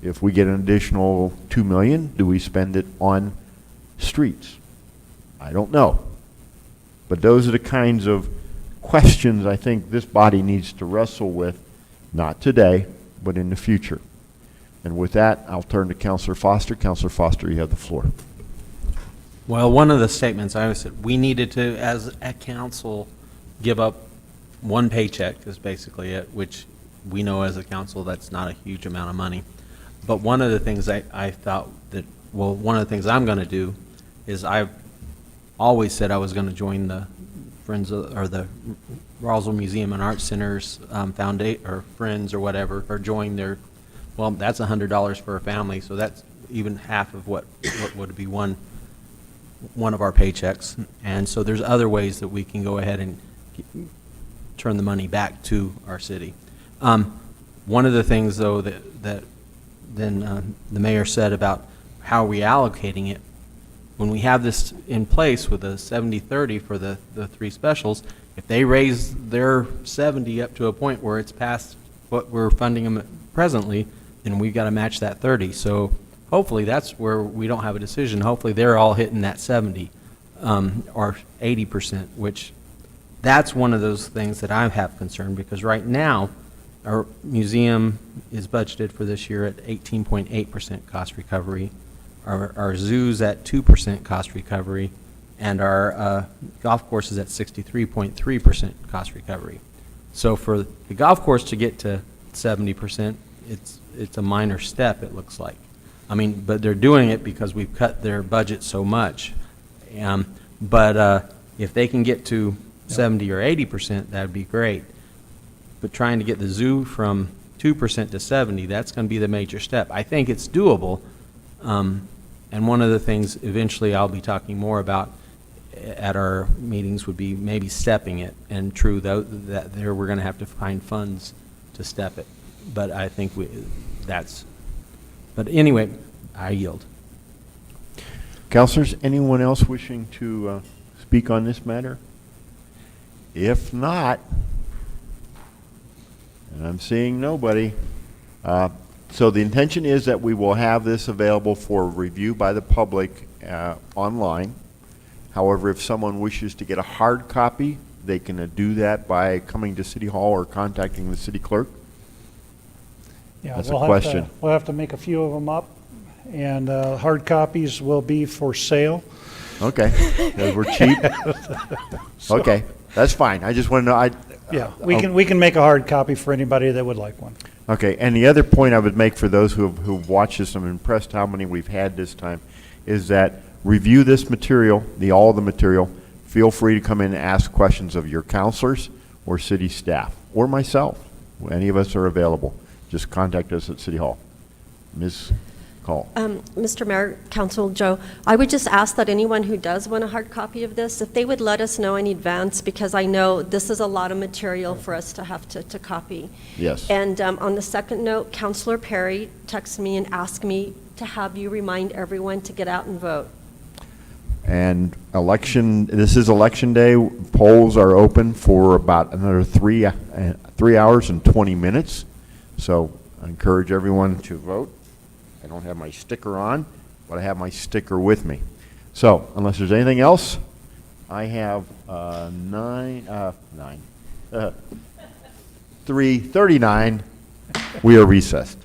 If we get an additional $2 million, do we spend it on streets? I don't know. But those are the kinds of questions I think this body needs to wrestle with, not today, but in the future. And with that, I'll turn to Counselor Foster. Counselor Foster, you have the floor. Well, one of the statements I always said, we needed to, as a council, give up one paycheck is basically it, which we know as a council that's not a huge amount of money. But one of the things I thought that, well, one of the things I'm going to do is I've always said I was going to join the Friends of, or the Roswell Museum and Art Center's or Friends or whatever, or join their, well, that's $100 for a family, so that's even half of what would be one of our paychecks. And so there's other ways that we can go ahead and turn the money back to our city. One of the things, though, that then the mayor said about how are we allocating it, when we have this in place with the 70-30 for the three specials, if they raise their 70 up to a point where it's past what we're funding them presently, then we've got to match that 30. So hopefully that's where we don't have a decision. Hopefully they're all hitting that 70 or 80%, which that's one of those things that I have concern, because right now our museum is budgeted for this year at 18.8% cost recovery. Our zoo's at 2% cost recovery, and our golf course is at 63.3% cost recovery. So for the golf course to get to 70%, it's a minor step, it looks like. I mean, but they're doing it because we've cut their budget so much. But if they can get to 70 or 80%, that'd be great. But trying to get the zoo from 2% to 70, that's going to be the major step. I think it's doable. And one of the things eventually I'll be talking more about at our meetings would be maybe stepping it. And true, though, that there we're going to have to find funds to step it. But I think but anyway, I yield. Counselors, anyone else wishing to speak on this matter? If not, and I'm seeing nobody, so the intention is that we will have this available for review by the public online. However, if someone wishes to get a hard copy, they can do that by coming to City Hall or contacting the city clerk. Yeah, That's a question. We'll have to make a few of them up, and hard copies will be for sale. Okay, because we're cheap. Okay, that's fine. I just want to know. Yeah, we can make a hard copy for anybody that would like one. Okay, and the other point I would make for those who watch this, I'm impressed how many we've had this time, is that review this material, all the material. Feel free to come in and ask questions of your counselors or city staff or myself. Any of us are available. Just contact us at City Hall. Ms. Call. Mr. Mayor, Council Joe, I would just ask that anyone who does want a hard copy of this, if they would let us know in advance, because I know this is a lot of material for us to have to copy. Yes. And on the second note, Councilor Perry texted me and asked me to have you remind everyone to get out and vote. And this is election day. Polls are open for about another 3 hours and 20 minutes. So I encourage everyone to vote. I don't have my sticker on, but I have my sticker with me. So unless there's anything else, I have 3:39. We are recessed.